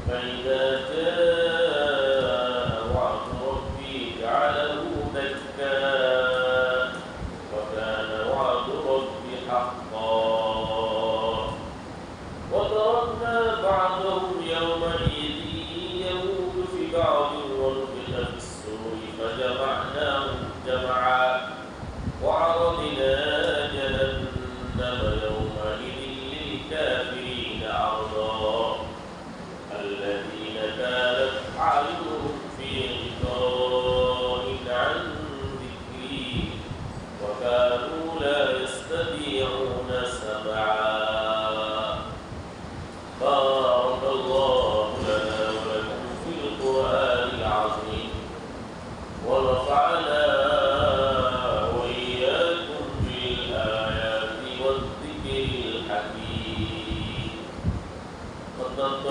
فإذا جاء وعد ربي جعله ونفخ في الصور فجمعناهم جمعا وعرضنا جهنم يومئذ للكافرين عرضا الذين كانت أعينهم في غطاء عن ذكري وكانوا لا يستطيعون سمعا بارك الله لنا ولكم في القرآن العظيم ونفعنا وإياكم بالآيات والذكر الحكيم অত্যন্ত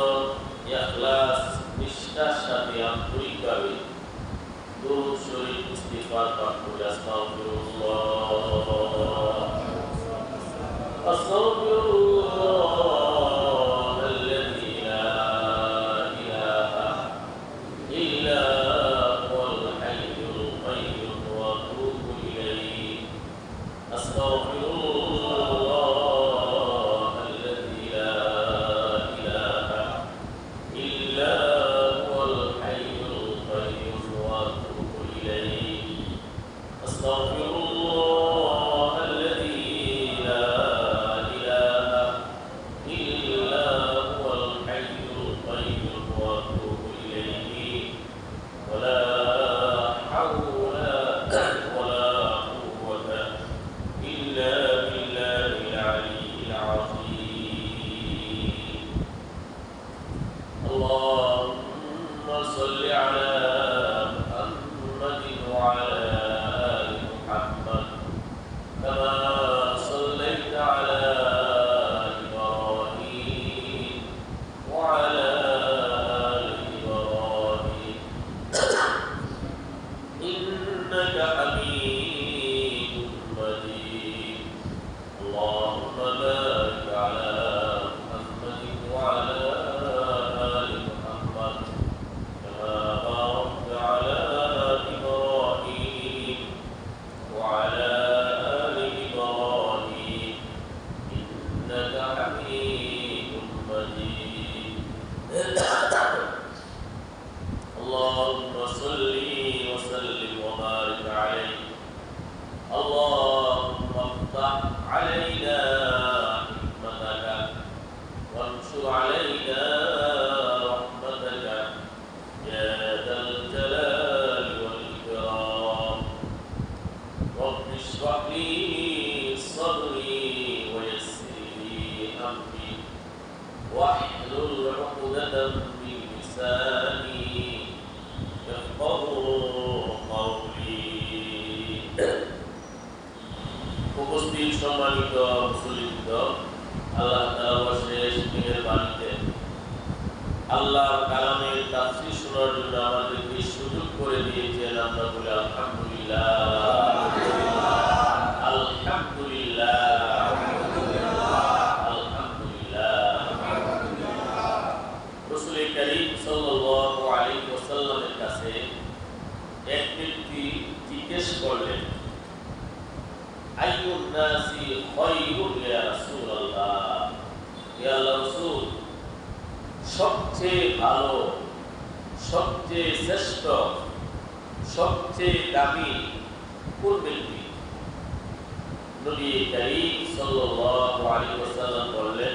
ইখলাস নিষ্ঠার সাথে আন্তরিকভাবে দুরূদ শরীফ ইস্তিগফার পাঠ করে আস্তাগফিরুল্লাহ আল্লাযী লা ইলাহা ইল্লা হুয়াল হাইয়ুল কাইয়্যুম ওয়া আতুবু ইলাইহি আস্তাগফিরুল্লাহ اللهم صل على محمد وعلى آل محمد كما صليت على إبراهيم وعلى آل إبراهيم إنك حميد مجيد اللهم بارك على محمد وعلى اللهم صل وسلم وبارك عليه اللهم افتح علينا حكمتك وانشر علينا رحمتك يا ذا الجلال والإكرام رب اشرح لي صدري ويسر لي أمري واحلل عقدة من لساني উপস্থিত সম্মানিত মুসলিমগণ আল্লাহ তাআলার শেষ মেহেরবানিতে আল্লাহর কালামের তাফসীর শোনার জন্য আমাদেরকে সুযোগ করে দিয়েছেন আমরা বলি আলহামদুলিল্লাহ আলহামদুলিল্লাহ আলহামদুলিল্লাহ রাসূল করিম সাল্লাল্লাহু আলাইহি ওয়াসাল্লামের কাছে এক ব্যক্তি জিজ্ঞেস করলেন আইয়ুন নাসি খায়রুন ইয়া রাসূলুল্লাহ ইয়া রাসূল সবচেয়ে ভালো সবচেয়ে শ্রেষ্ঠ সবচেয়ে দামি কোন ব্যক্তি নবী করিম সাল্লাল্লাহু আলাইহি ওয়াসাল্লাম বললেন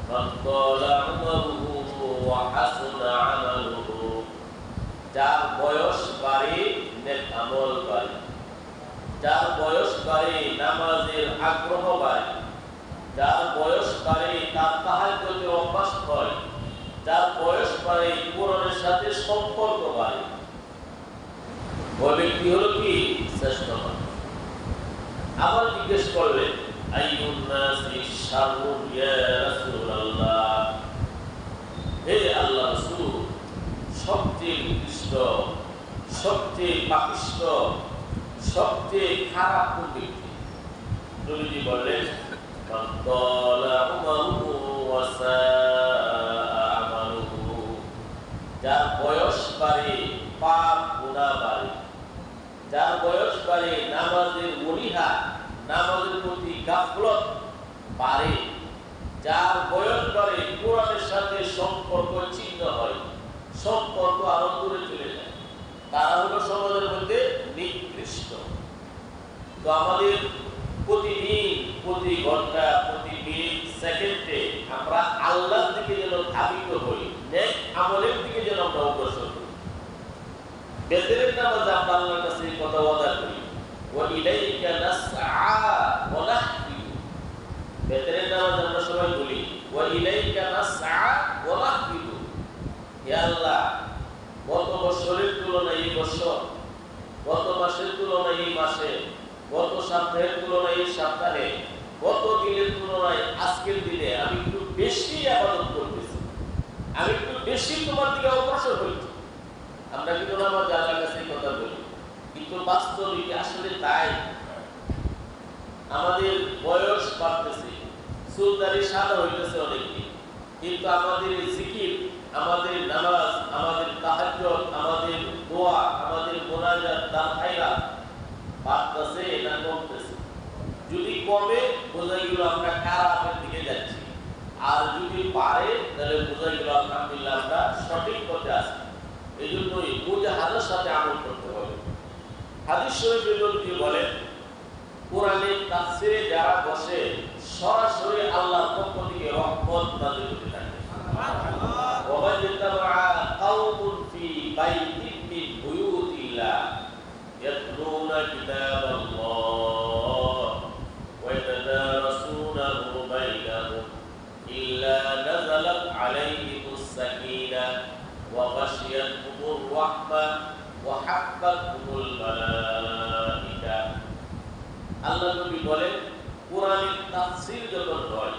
মান ক্বালা উমরুহু ওয়া হাসানা আমালুহু যার বয়স বাড়ে নেক আমল বাড়ে যার বয়স বাড়ে নামাজের আগ্রহ বাড়ে যার বয়স বাড়ে তার তাহাজ্জুদের অভ্যাস হয় যার বয়স বাড়ে কোরআনের সাথে সম্পর্ক বাড়ে ওই ব্যক্তি হলো কি শ্রেষ্ঠ মানুষ আবার জিজ্ঞেস করলেন আইয়ুন নাসি শাররুন ইয়া রাসূলুল্লাহ হে আল্লাহ রাসূল সবচেয়ে নিকৃষ্ট সবচেয়ে পাপিষ্ঠ সবচেয়ে খারাপ কোন ব্যক্তি নবীজি বললেন মান ক্বালা উমরুহু ওয়া সাআ আমালুহু যার বয়স বাড়ে পাপ গুনাহ বাড়ে যার বয়স বাড়ে নামাজের অনীহা নামাজের প্রতি গাফলত বাড়ে যার বয়স বাড়ে কোরআনের সাথে সম্পর্ক ছিন্ন হয় সম্পর্ক আরো দূরে চলে যায়, তারা হলো সমাজের মধ্যে নিকৃষ্ট। তো আমাদের প্রতিদিন, প্রতি ঘন্টা, প্রতি মিনিট, সেকেন্ডে আমরা আল্লাহর দিকে যেন ধাবিত হই, নেক আমলের দিকে যেন আমরা অগ্রসর হই। বেতের নামাজে আমরা আল্লাহর কাছে এই কথা ওয়াদা করি, ওয়া ইলাইকা নাসআ ওয়া নাহফিদু। বেতের নামাজে আমরা সবাই বলি, ওয়া ইলাইকা নাসআ ওয়া নাহফিদু। হে আল্লাহ, গত বছরের তুলনায় এই বছর, গত মাসের তুলনায় এই মাসে, গত সপ্তাহের তুলনায় এই সপ্তাহে, গত দিনের তুলনায় আজকের দিনে আমি একটু বেশি ইবাদত করতেছি, আমি একটু বেশি তোমার দিকে অগ্রসর হইছি। আমরা কিন্তু আমার আল্লাহর কাছে এই কথা বলি, কিন্তু বাস্তবিক আসলে তাই। আমাদের বয়স বাড়তেছে, চুলদারি সাদা হইতেছে অনেকে, কিন্তু আমাদের এই জিকির, আমাদের নামাজ, আমাদের তাহাজ্জুদ, আমাদের দোয়া, আমাদের মুনাজাত, দান খায়রাত বাড়তেছে না কমতেছে? যদি কমে বোঝা গেল আমরা খারাপের দিকে যাচ্ছি, আর যদি বাড়ে তাহলে বোঝা গেল আলহামদুলিল্লাহ আমরা সঠিক পথে আছি। এই জন্যই মুজাহাদার সাথে আমল করতে হবে। হাদিস শরীফে নবী বলেন, কোরআনের তাফসীরে যারা বসে সরাসরি আল্লাহর পক্ষ থেকে রহমত নাযিল হতে থাকে। সুবহানাল্লাহ। ওয়া মাজ্তামা কাওমুন ফি বাইতিন মিন বুয়ুতিল্লাহ ইয়াতলুনা কিতাবাল্লাহ ওয়া ইয়াতাদারাসুনাহু বাইনাহুম ইল্লা নাযালাত আলাইহিmus সাকিনাহ ওয়া গাশিয়াতহুমুর রাহমাহ ওয়া হাফফাতহুমুল মালায়েকা। আল্লাহ নবী বলেন, কোরআনের তাফসীর যখন হয়,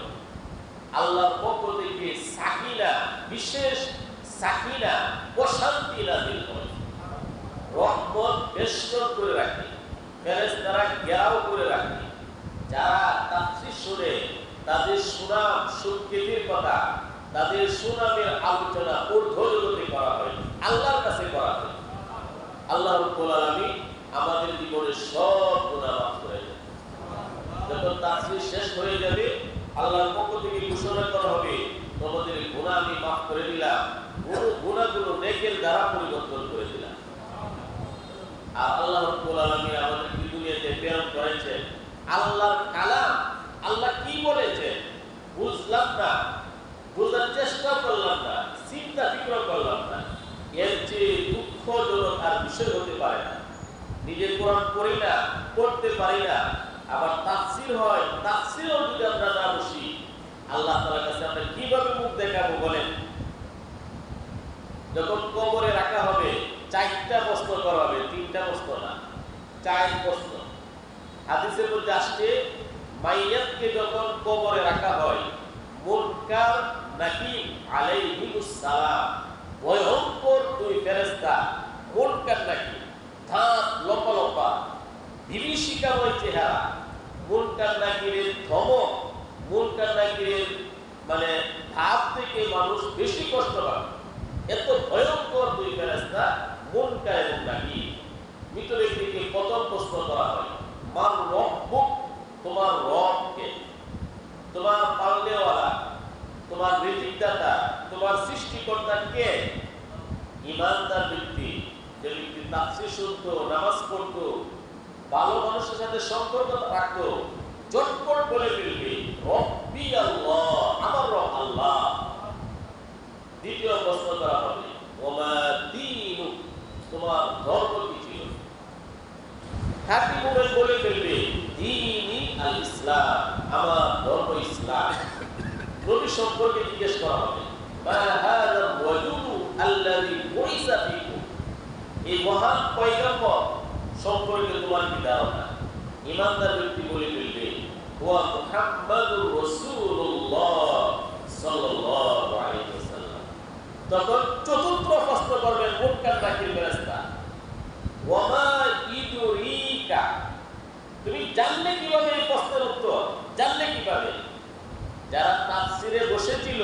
আল্লাহর পক্ষ থেকে সাকিনা, বিশেষ সাকিনা, প্রশান্তি নাযিল হয়, রহমত বেষ্টন করে রাখে, ফেরেশতারা ঘেরাও করে রাখে। যারা তাফসীর শুনে তাদের সুনাম সুখ্যাতির কথা, তাদের সুনামের আলোচনা ঊর্ধ্বজগতে করা হয়, আল্লাহর কাছে করা হয়। আল্লাহ রাব্বুল আলামিন আমাদের জীবনের সব গুনাহ মাফ করে দেন। যখন তাফসীর শেষ হয়ে যাবে, আল্লাহর পক্ষ থেকে ঘোষণা করা হবে, তোমাদের গুনাহ আমি মাফ করে দিলাম, গুনাহগুলো নেকের দ্বারা পরিবর্তন করে দিলাম। আর আল্লাহ রাব্বুল আলামিন আমাদেরকে দুনিয়াতে প্রেরণ করেছেন আল্লাহর কালাম। আল্লাহ কি বলেছেন বুঝলাম না, বোঝার চেষ্টা করলাম না, চিন্তা ফিক্র করলাম না, এর চেয়ে দুঃখজনক আর বিষয় হতে পারে না। নিজে কোরআন পড়ি না, পড়তে পারি না, আবার তাফসীর হয়, তাফসীরও যদি আমরা না বসি, আল্লাহ তাআলার কাছে আমরা কিভাবে মুখ দেখাবো বলেন? যখন কবরে রাখা হবে, 4টা প্রশ্ন করা হবে, 3টা প্রশ্ন না, 4 প্রশ্ন। হাদিসের মধ্যে আসছে, মাইয়াতকে যখন কবরে রাখা হয়, মুনকার নাকির আলাইহিমুস সালাম, ভয়ঙ্কর 2 ফেরেশতা, মুনকার নাকির, দাঁত লম্বা লম্বা, বিভীষিকাময় চেহারা। মুনকার নাকিরের ধমক, মুনকার নাকিরের মানে ভাব থেকে মানুষ বেশি কষ্ট পাবে। এত ভয়ঙ্কর 2 ফেরেশতা, মুনকার এবং নাকির। মৃত ব্যক্তিকে প্রথম প্রশ্ন করা হয়, মান রব্বুক, তোমার রব কে? তোমার পালনেওয়ালা, তোমার রিজিকদাতা, তোমার সৃষ্টিকর্তা কে? ঈমানদার ব্যক্তি, যে ব্যক্তি তাফসীর শুনতো, নামাজ পড়তো, ভালো মানুষের সাথে সম্পর্ক রাখতো, চটপট বলে ফেলবে, রব্বি আল্লাহ, আমার রব আল্লাহ। দ্বিতীয় প্রশ্ন করা হবে, ওমা দীনুক, তোমার ধর্ম কি ছিল? খাঁটি মুমিন বলে ফেলবে, দীনি আল ইসলাম, আমার ধর্ম ইসলাম। নবী সম্পর্কে জিজ্ঞেস করা হবে, মা হাযা রাজুলু আল্লাযী বুইসা ফীকুম, এই মহান পয়গম্বর সম্পর্কে তোমার কি ধারণা? ঈমানদার ব্যক্তি বলে ফেলবে, হুয়া মুহাম্মাদুর রাসূলুল্লাহ সাল্লাল্লাহু আলাইহি ওয়াসাল্লাম। তখন চতুর্থ প্রশ্ন করবেন মুনকার নাকির ফেরেশতা, ওয়ামা ইদুরিকা, তুমি জানলে কিভাবে এই প্রশ্নের উত্তর? জানলে কিভাবে? যারা তাফসীরে বসেছিল,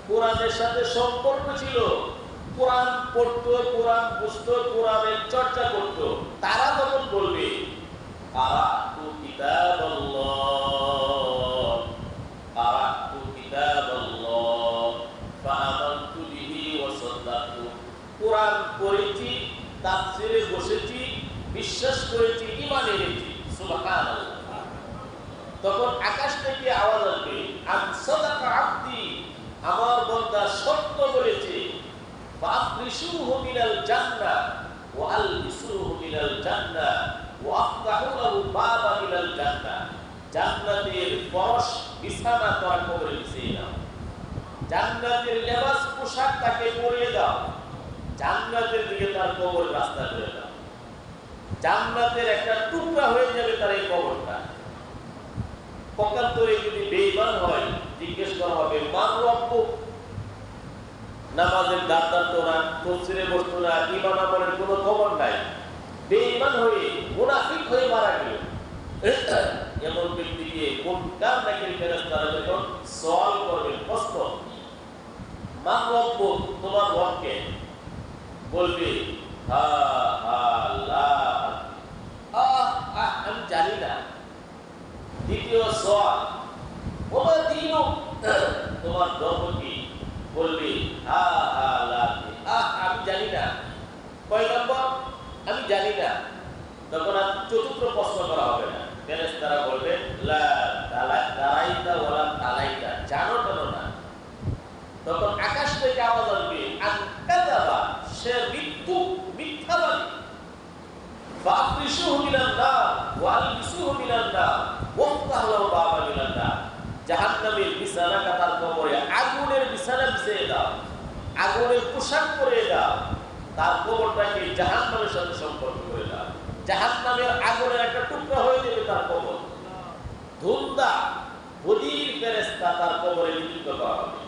কোরআনের সাথে সম্পর্ক ছিল, কোরআন পড়তো, কোরআন বুঝতো, কোরআনের চর্চা করতো, তারা তখন বলবে, কারাতু কিতাবাল্লাহ, কারাতু কিতাবাল্লাহ, ফাআমানতু বিহি ওয়া সাদ্দাকতু, তাফসীরে বসেছি, বিশ্বাস করেছি, ঈমান এনেছি। সুবহানাল্লাহ। তখন আকাশ থেকে আওয়াজ আসবে, আন সাদাকা আবদি, আমার বান্দা সত্য বলেছে। ফাফরিশুহু মিনাল জান্নাহ ওয়া আলবিসুহু মিনাল জান্নাহ ওয়া আফতাহু লাহু বাবা মিনাল জান্নাহ। জান্নাতের ফরশ বিছানা তার কবরে বিছিয়ে দাও, জান্নাতের লেবাস পোশাক তাকে পরিয়ে দাও, জান্নাতের দিকে তার কবর রাস্তা করে দাও। জান্নাতের একটা টুকরা হয়ে যাবে তার এই কবরটা। পক্ষান্তরে যদি বেঈমান হয়, জিজ্ঞেস করা হবে মান রব্বুক, নামাজের দাঁড় তো না, তফসিরে বসতো না, ঈমান আমলের কোনো খবর নাই, বেঈমান হয়ে মুনাফিক হয়ে মারা গেল। এমন ব্যক্তিকে মুনকার নাকির ফেরেশতারা যখন সওয়াল করবে, প্রশ্ন মান রব্বুক, তোমার রব কে? বলবে হা হা লা, আমি জানি না। দ্বিতীয় সওয়াল ওমা দীনুক, তোমার ধর্ম কি? বলবে হা হা লা, আমি জানি না। কয় নম্বর? আমি জানি না। তখন আর চতুর্থ প্রশ্ন করা হবে না, ফেরেশতারা বলবে লা দারাইতা ওয়ালা তালাইতা, জানো কেন না? তখন আকাশ থেকে আওয়াজ আসবে আন কাযাবা, সে মিথ্যাবাদী। ফাফরিশুহু মিনান নার ওয়া আলবিসুহু মিনান নার ওয়াফতাহু লাহু বাবা মিনান নার। জাহান্নামের বিছানা কাতার কবরে আগুনের বিছানা বিছিয়ে দাও, আগুনের পোশাক পরিয়ে দাও, তার কবরটাকে জাহান্নামের সাথে সম্পর্ক করে দাও। জাহান্নামের আগুনের একটা টুকরা হয়ে যাবে তার কবর। ধুন্দা বদির ফেরেশতা তার কবরে নিযুক্ত করা হবে।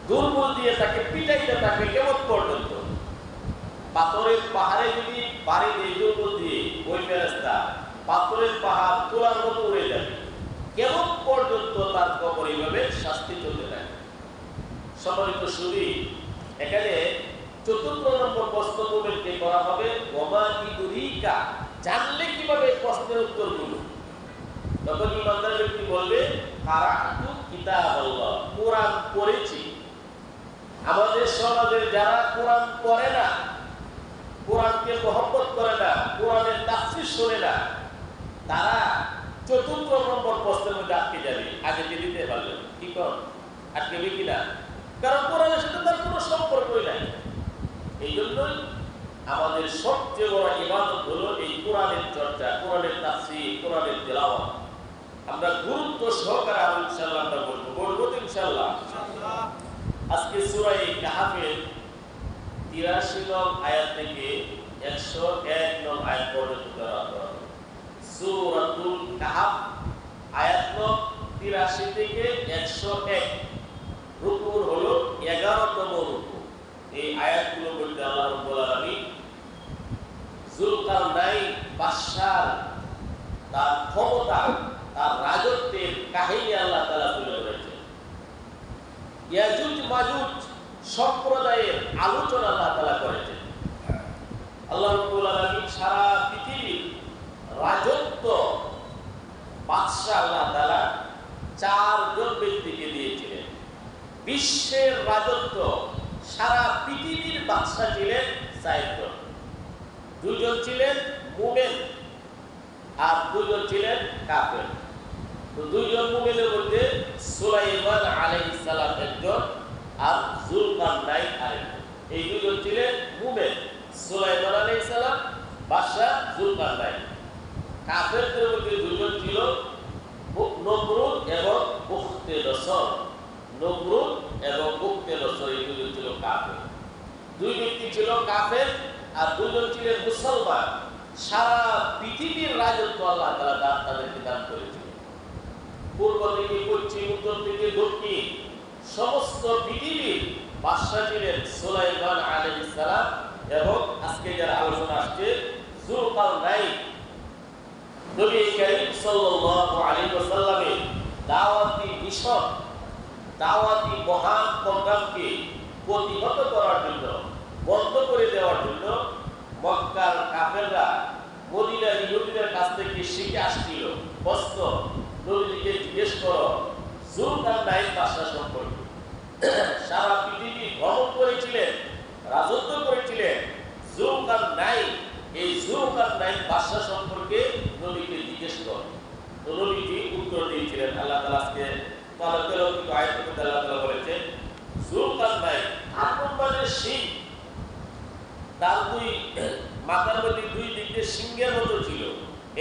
দুর্বল দিয়ে তাকে পিটাইতে থাকবে কেমন পর্যন্ত। পাথরের পাহাড়ে যদি বাড়ি দিয়ে দুর্বল দিয়ে ওই ফেরেশতা পাথরের পাহাড় তোলার মতো উড়ে যাবে, কেমন পর্যন্ত তার কবর এইভাবে শাস্তি চলতে থাকে। সম্মানিত সুধী, এখানে চতুর্থ নম্বর প্রশ্ন মুমিনকে করা হবে ওমা ইদরিকা, জানলে কিভাবে প্রশ্নের উত্তরগুলো? তখন ইমানদার ব্যক্তি বলবে কারাতু কিতাবাল্লাহ, কোরআন পড়েছি। আমাদের সমাজের যারা কোরআন পড়ে না, কোরআনকে মহব্বত করে না, কোরআনের তাফসীর শোনে না, তারা চতুর্থ নম্বর প্রশ্নের মধ্যে আটকে যাবে। আগে যে দিতে পারবে কি কর আটকেবে কিনা, কারণ কোরআনের সাথে তার কোনো সম্পর্কই নাই। এই জন্যই আমাদের সবচেয়ে বড় ইবাদত হলো এই কোরআনের চর্চা, কোরআনের তাফসীর, কোরআনের তেলাওয়াত। আমরা গুরুত্ব সহকারে ইনশাআল্লাহ আমরা বলবো ইনশাআল্লাহ। আজকে সূরা কাহফের 83 নং আয়াত থেকে 101 নং আয়াত পর্যন্ত তেলাওয়াত করা হবে। সূরাতুল কাহফ আয়াত নং 83 থেকে 101, রুকু হলো 11তম রুকু। এই আয়াতগুলো বলতে আল্লাহ রাব্বুল আলামিন যুলকারনাইন বাদশার তার ক্ষমতা, তার রাজত্বের কাহিনী আল্লাহ তাআলা তুলে ধরেছেন। ইয়াজুজ মাজুজ সম্প্রদায়ের আলোচনা আল্লাহ তাআলা করেছেন। আল্লাহ রাব্বুল আলামিন সারা পৃথিবীর রাজত্ব বাদশা আল্লাহ তাআলা 4 জন ব্যক্তিকে দিয়েছিলেন। বিশ্বের রাজত্ব সারা পৃথিবীর বাদশা ছিলেন 4 জন। 2 জন ছিলেন মুমিন আর 2 জন ছিলেন কাফের। তো 2 জন মুমিনের মধ্যে সুলাইমান আলাইহিস সালাম একজন আর যুলকারনাইন আরেকজন। এই 2 জন ছিলেন মুমিন, সুলাইমান আলাইহিস সালাম, বাদশা যুলকারনাইন। কাফেরদের মধ্যে 2 জন ছিল নমরুদ এবং বুখতেনসর। নমরুদ এবং বুখতেনসর, এই 2 জন ছিল কাফের। 2 ব্যক্তি ছিল কাফের আর 2 জন ছিলেন মুসলমান। সারা পৃথিবীর রাজত্ব আল্লাহ তাআলা তাদেরকে দান করেছিলেন। পূর্ব থেকে পশ্চিম, উত্তর থেকে দক্ষিণ সমস্ত পৃথিবীর বাদশা ছিলেন সুলাইমান আলাইহিস সালাম এবং আজকে যার আলোচনা আসছে যুলকারনাইন। নবী করিম সাল্লাল্লাহু আলাইহি ওয়াসাল্লামের দাওয়াতি মিশন, দাওয়াতি মহান প্রোগ্রামকে প্রতিহত করার জন্য, বন্ধ করে দেওয়ার জন্য মক্কার কাফেররা মদিনার ইহুদিদের কাছ থেকে শিখে আসছিল। প্রশ্ন নবীকে জিজ্ঞেস করো যুলকারনাইন বাদশা সম্পর্কে। সারা পৃথিবী ভ্রমণ করেছিলেন, রাজত্ব করেছিলেন। জুলকারনাইন, এই জুলকারনাইন বাদশা সম্পর্কে নবীকে জিজ্ঞেস করেন। তো নবীজি উত্তর দিয়েছিলেন। আল্লাহ তাআলা আজকে তাআলা আয়াতে আল্লাহ তাআলা বলেছেন জুলকারনাইন মানে সিং, তার দুই মাথার মধ্যে দুই দিকে সিংহের মতো ছিল,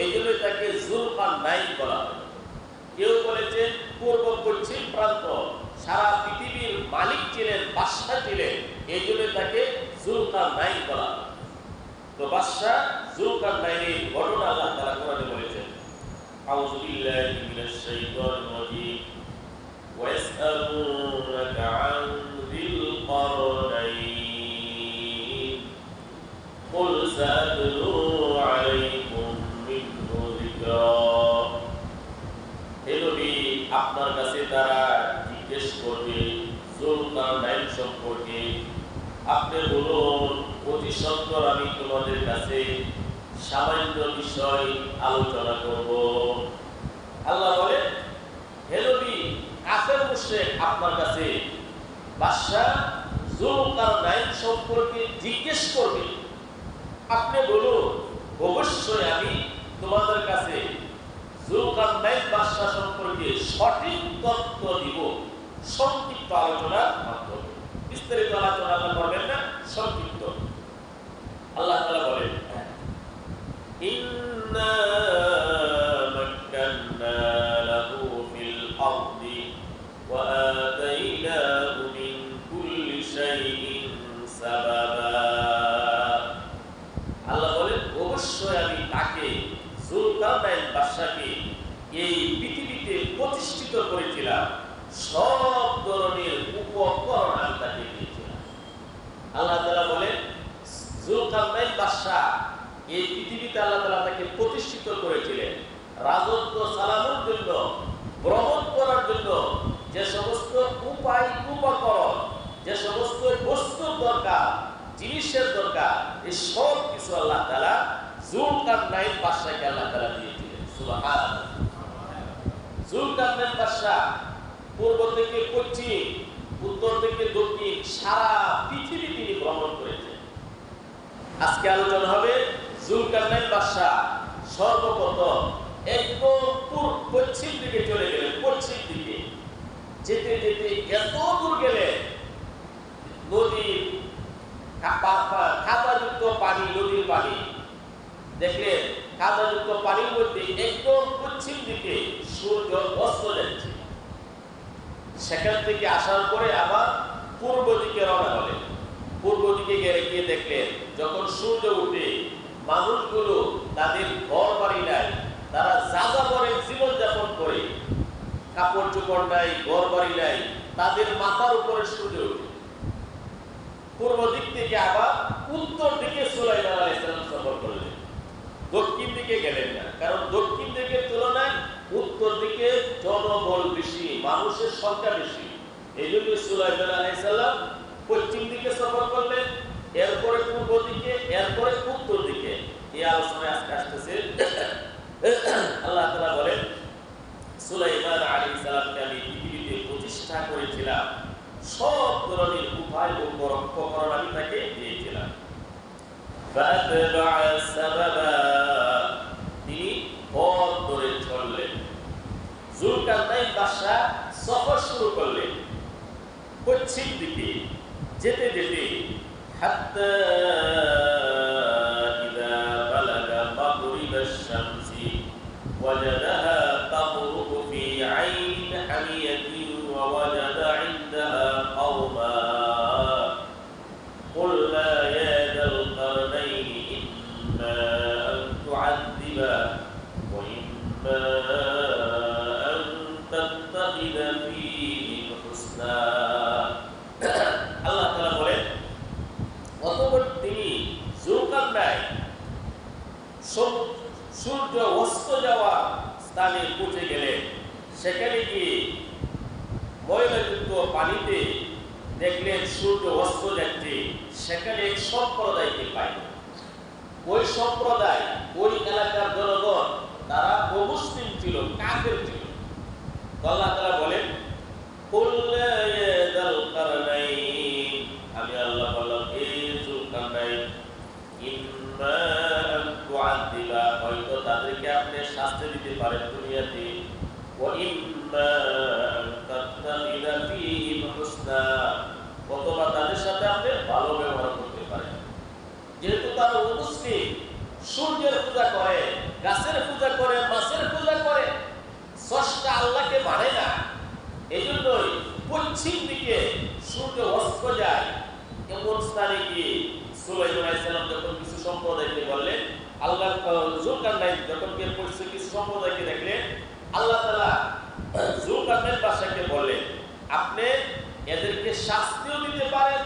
এই জন্য তাকে জুলকারনাইন বলা হয়। কেউ বলেছেন পূর্ব পশ্চিম প্রান্ত, সারা পৃথিবীর মালিক ছিলেন, বাদশা ছিলেন, এই জন্য তাকে জুলকারনাইন বলা হয়। তো বাদশা জুলকারনাইনের ঘটনা আল্লাহ তাআলা কোরআনে বলেছেন, আউযু বিল্লাহি মিনাশ শাইতানির রাজীম ওয়া ইয়াসআলুনাকা আন যিল কারনাইন কুল সাআতলু আলাইকুম মিনহু যিকরা। হে নবী, আপনার কাছে তারা জিজ্ঞেস করবে জুলকারনাইন সম্পর্কে, আপনি বলুন অতি সত্বর আমি তোমাদের কাছে সামান্য বিষয় আলোচনা করব। আল্লাহ বলে, হে নবী, কাফের মুশরিক আপনার কাছে বাদশা জুলকারনাইন সম্পর্কে জিজ্ঞেস করবে, আপনি বলুন অবশ্যই আমি তোমাদের কাছে জুলকারনাইন বাদশা সম্পর্কে সঠিক তথ্য দিব, সংক্ষিপ্ত আলোচনার মাধ্যমে। বিস্তারিত আলোচনা করবেন না, সংক্ষিপ্ত। আল্লাহ তাআলা বলেন, ইন্না মাক্কান্না লাহু ফিল আরদি ওয়া আতাইনাহু মিন কুল্লি শাইইন সাবাবা। আল্লাহ বলেন, অবশ্যই আমি তাকে জুলকারনাইন বাদশাকে এই পৃথিবীতে প্রতিষ্ঠিত করেছিলাম, সব ধরনের উপকরণ আমি তাকে দিয়েছিলাম। আল্লাহ তাআলা বলেন, জুলকারনাইন বাদশা এই পৃথিবীতে আল্লাহ তাআলা তাকে প্রতিষ্ঠিত করেছিলেন রাজত্ব চালানোর জন্য, ভ্রমণ করার জন্য যে সমস্ত উপায় উপকরণ, যে সমস্ত বস্তুর দরকার, জিনিসের দরকার, এই সব কিছু আল্লাহ তাআলা জুলকারনাইন বাদশাকে আল্লাহ তাআলা দিয়েছিলেন। সুবহানাল্লাহ। জুলকারনাইন বাদশা পূর্ব থেকে পশ্চিম, উত্তর থেকে দক্ষিণ সারা পৃথিবী তিনি ভ্রমণ করেছেন। আজকে আলোচনা হবে জুলকারনাইন বাদশা সর্বপ্রথম একদম পশ্চিম দিকে চলে গেলেন। পশ্চিম দিকে যেতে যেতে এত দূর গেলেন, নদীর খাদাযুক্ত পানি, নদীর পানি দেখলেন, খাদাযুক্ত পানির মধ্যে একদম পশ্চিম দিকে সূর্য অস্ত যাচ্ছে। সেখান থেকে আসার পরে আবার পূর্ব দিকে রওনা হলেন। পূর্ব দিকে গিয়ে দেখলেন যখন সূর্য উঠে মানুষগুলো তাদের ঘর বাড়ি নাই, তারা যাযাবরের জীবন যাপন করে, কাপড় চোপড় নাই, ঘর বাড়ি নাই, তাদের মাথার উপরে সূর্য ওঠে। পূর্ব দিক থেকে আবার উত্তর দিকে সুলাইমান আলাইহিস সালাম সফর করলেন, দক্ষিণ দিকে গেলেন না, কারণ দক্ষিণ দিকের তুলনায় উত্তর দিকে জনবল বেশি, মানুষের সংখ্যা বেশি। এই জন্য সুলাইমান আলাইহিস সালাম পশ্চিম দিকে সফর করলেন, এরপরে পূর্ব দিকে, এরপরে উত্তর দিকে। এই আলোচনায় আজকে আসতেছে। আল্লাহ তাআলা বলেন, সুলাইমান আলাইহিস সালামকে আমি পৃথিবীতে প্রতিষ্ঠা করেছিলাম, সব ধরনের উপায় ও উপকরণ আমি তাকে দিয়েছিলাম। ফাতবা'a সাবাবা, তিনি পথ ধরে চললেন। জুলকারনাইন বাদশা সফর শুরু করলেন পশ্চিম দিকে। যেতে যেতে হাত্তা ইযা বালাগা মাগরিবাশ শামসি ওয়াজাদাহা তাগরুবু ফি আইনিন হামিয়াতিন ওয়া ওয়াজাদা ইনদাহা কওমা قُلْنَا يَا ذَا الْقَرْنَيْنِ إِمَّا أَن تُعَذِّبَ وَإِمَّا أَن تَتَّخِذَ فِيهِمْ حُسْنًا। আল্লাহ তাআলা বলেন, অতঃপর তিনি জুলকারনাইন সূর্য অস্ত যাওয়ার স্থানে পৌঁছে গেলেন। সেখানে গিয়ে ময়লাযুক্ত পানিতে দেখলেন সূর্য অস্ত যাচ্ছে। সেখানে এক সম্প্রদায়কে পাইলেন। ওই সম্প্রদায়, ওই এলাকার জনগণ, তারা অমুসলিম ছিল, কাফের ছিল। আল্লাহ তাআলা বলেন, কুল্লা ইয়া যাল কারনাইন, আমি আল্লাহ বললাম, হে জুলকারনাইন, হয়তো তাদেরকে আপনি শাস্তি দিতে পারেন দুনিয়াতে, অথবা তাদের সাথে আপনি ভালো ব্যবহার করতে পারেন। যেহেতু তারা মুসলিম, সূর্যের পূজা করে, গাছের পূজা করে, মাছের পূজা করে, স্রষ্টা আল্লাহকে মানে না, এই জন্যই পশ্চিম দিকে সূর্য অস্ত যায় এমন স্থানে গিয়ে সুলাইমান আলাইহিস সালাম যখন কিছু সম্প্রদায়কে বললেন, আল্লাহ যুলকারনাইন যখন বের করছে কিছু সম্প্রদায়কে দেখলেন, আল্লাহ তাআলা যুলকারনাইন বাদশাকে বললেন, আপনি এদেরকে শাস্তিও দিতে পারেন,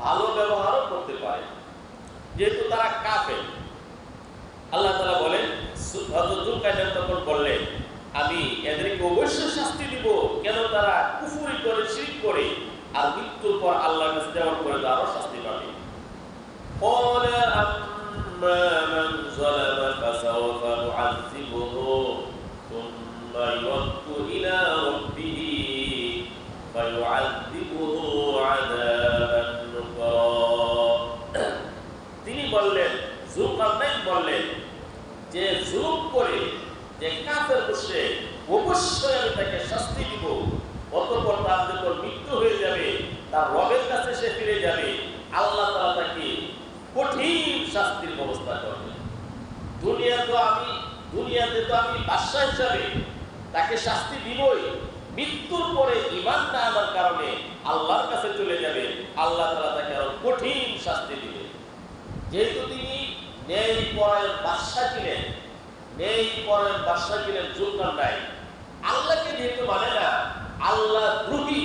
ভালো ব্যবহারও করতে পারেন, যেহেতু তারা কাফের। আল্লাহ তাআলা বলেন, হযরত যুলকারনাইন তখন বললেন, আমি এদেরকে অবশ্যই শাস্তি দিব, কেন তারা কুফরি করে, শিরক করে, আর মৃত্যুর পর আল্লাহর কাছে যাওয়ার পরে আরো শাস্তি পাবে। قال أما من ظلم فسوف نعذبه ثم يرد إلى ربه فيعذبه عذابا نكرا। তিনি বললেন, যুলকারনাইন বললেন যে জুলুম করে যে কাফের মুশরিক, অবশ্যই আমি তাকে শাস্তি দিব, অতঃপর তার যখন মৃত্যু হয়ে যাবে, তার রবের কাছে সে ফিরে যাবে, আল্লাহ তাআলা তাকে কঠিন শাস্তির ব্যবস্থা করবেন। দুনিয়াতে তো আমি বাদশা হিসাবে তাকে শাস্তি দিবই, মৃত্যুর পরে ঈমান না আনার কারণে আল্লাহর কাছে চলে যাবে, আল্লাহ তাআলা তাকে আরো কঠিন শাস্তি দিবেন। যেহেতু তিনি ন্যায়পরায়ণ বাদশা ছিলেন যুলকারনাইন, আল্লাহকে যেহেতু মানে না, আল্লাহ দ্রোহী,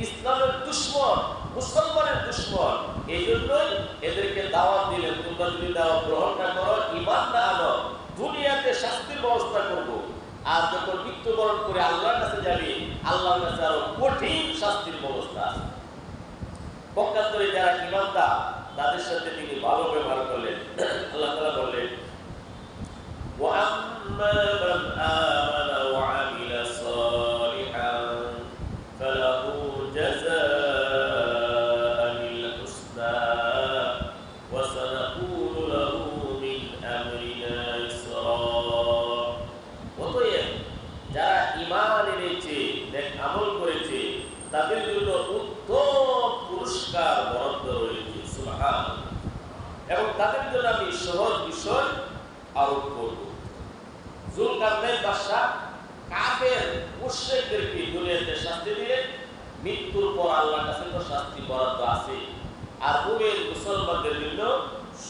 ইসলামের দুশমন, মুসলমানের দুশমন, এই জন্যই এদেরকে দাওয়াত দিলেন, তোমরা যদি দাওয়াত গ্রহণ না করো, ঈমান না আনো, দুনিয়াতে শাস্তির ব্যবস্থা করব, আর যখন মৃত্যুবরণ করে আল্লাহর কাছে যাবে, আল্লাহর কাছে আরো কঠিন শাস্তির ব্যবস্থা আছে। পক্ষান্তরে যারা ঈমানদার, তাদের সাথে তিনি ভালো ব্যবহার করলেন। আল্লাহ তাআলা বললেন, وَأَمَّا مَنْ آمَنَ وَعَمِلَ صَالِحًا فَلَهُ جَزَاءً الْحُسْنَى وَسَنَقُولُ لَهُ مِنْ أَمْرِنَا يُسْرًا। অতএব যারা ঈমান এনেছে, নেক আমল করেছে, তাদের জন্য উত্তম পুরস্কার বরাদ্দ রয়েছে, সুবহানাল্লাহ, এবং তাদের জন্য আমি সহজ বিষয় আরোপ করব। যুলকারনাইন বাদশা কাফের মুশরিকদেরকে দুনিয়াতে শাস্তি দিলেন, মৃত্যুর পর আল্লাহর কাছে তো শাস্তি বরাদ্দ আছে, আর মুমিন মুসলমানদের জন্য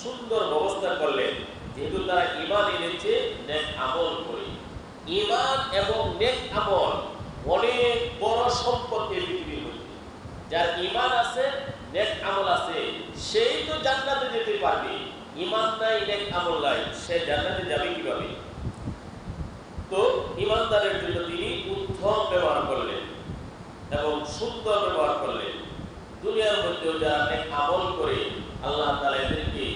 সুন্দর ব্যবস্থা করলেন, যেহেতু তারা ঈমান এনেছে, নেক আমল করে। ঈমান এবং নেক আমল অনেক বড় সম্পদ এই পৃথিবীর মধ্যে। যার ঈমান আছে, নেক আমল আছে, সেই তো জান্নাতে যেতে পারবে। ঈমান নাই, নেক আমল নাই, সে জান্নাতে যাবে কিভাবে? তো ঈমানদারের জন্য তিনি উত্তম ব্যবহার করলেন এবং সুন্দর ব্যবহার করলেন। দুনিয়ার মধ্যে যারা নেক আমল করে, আল্লাহ তাআলা এদেরকে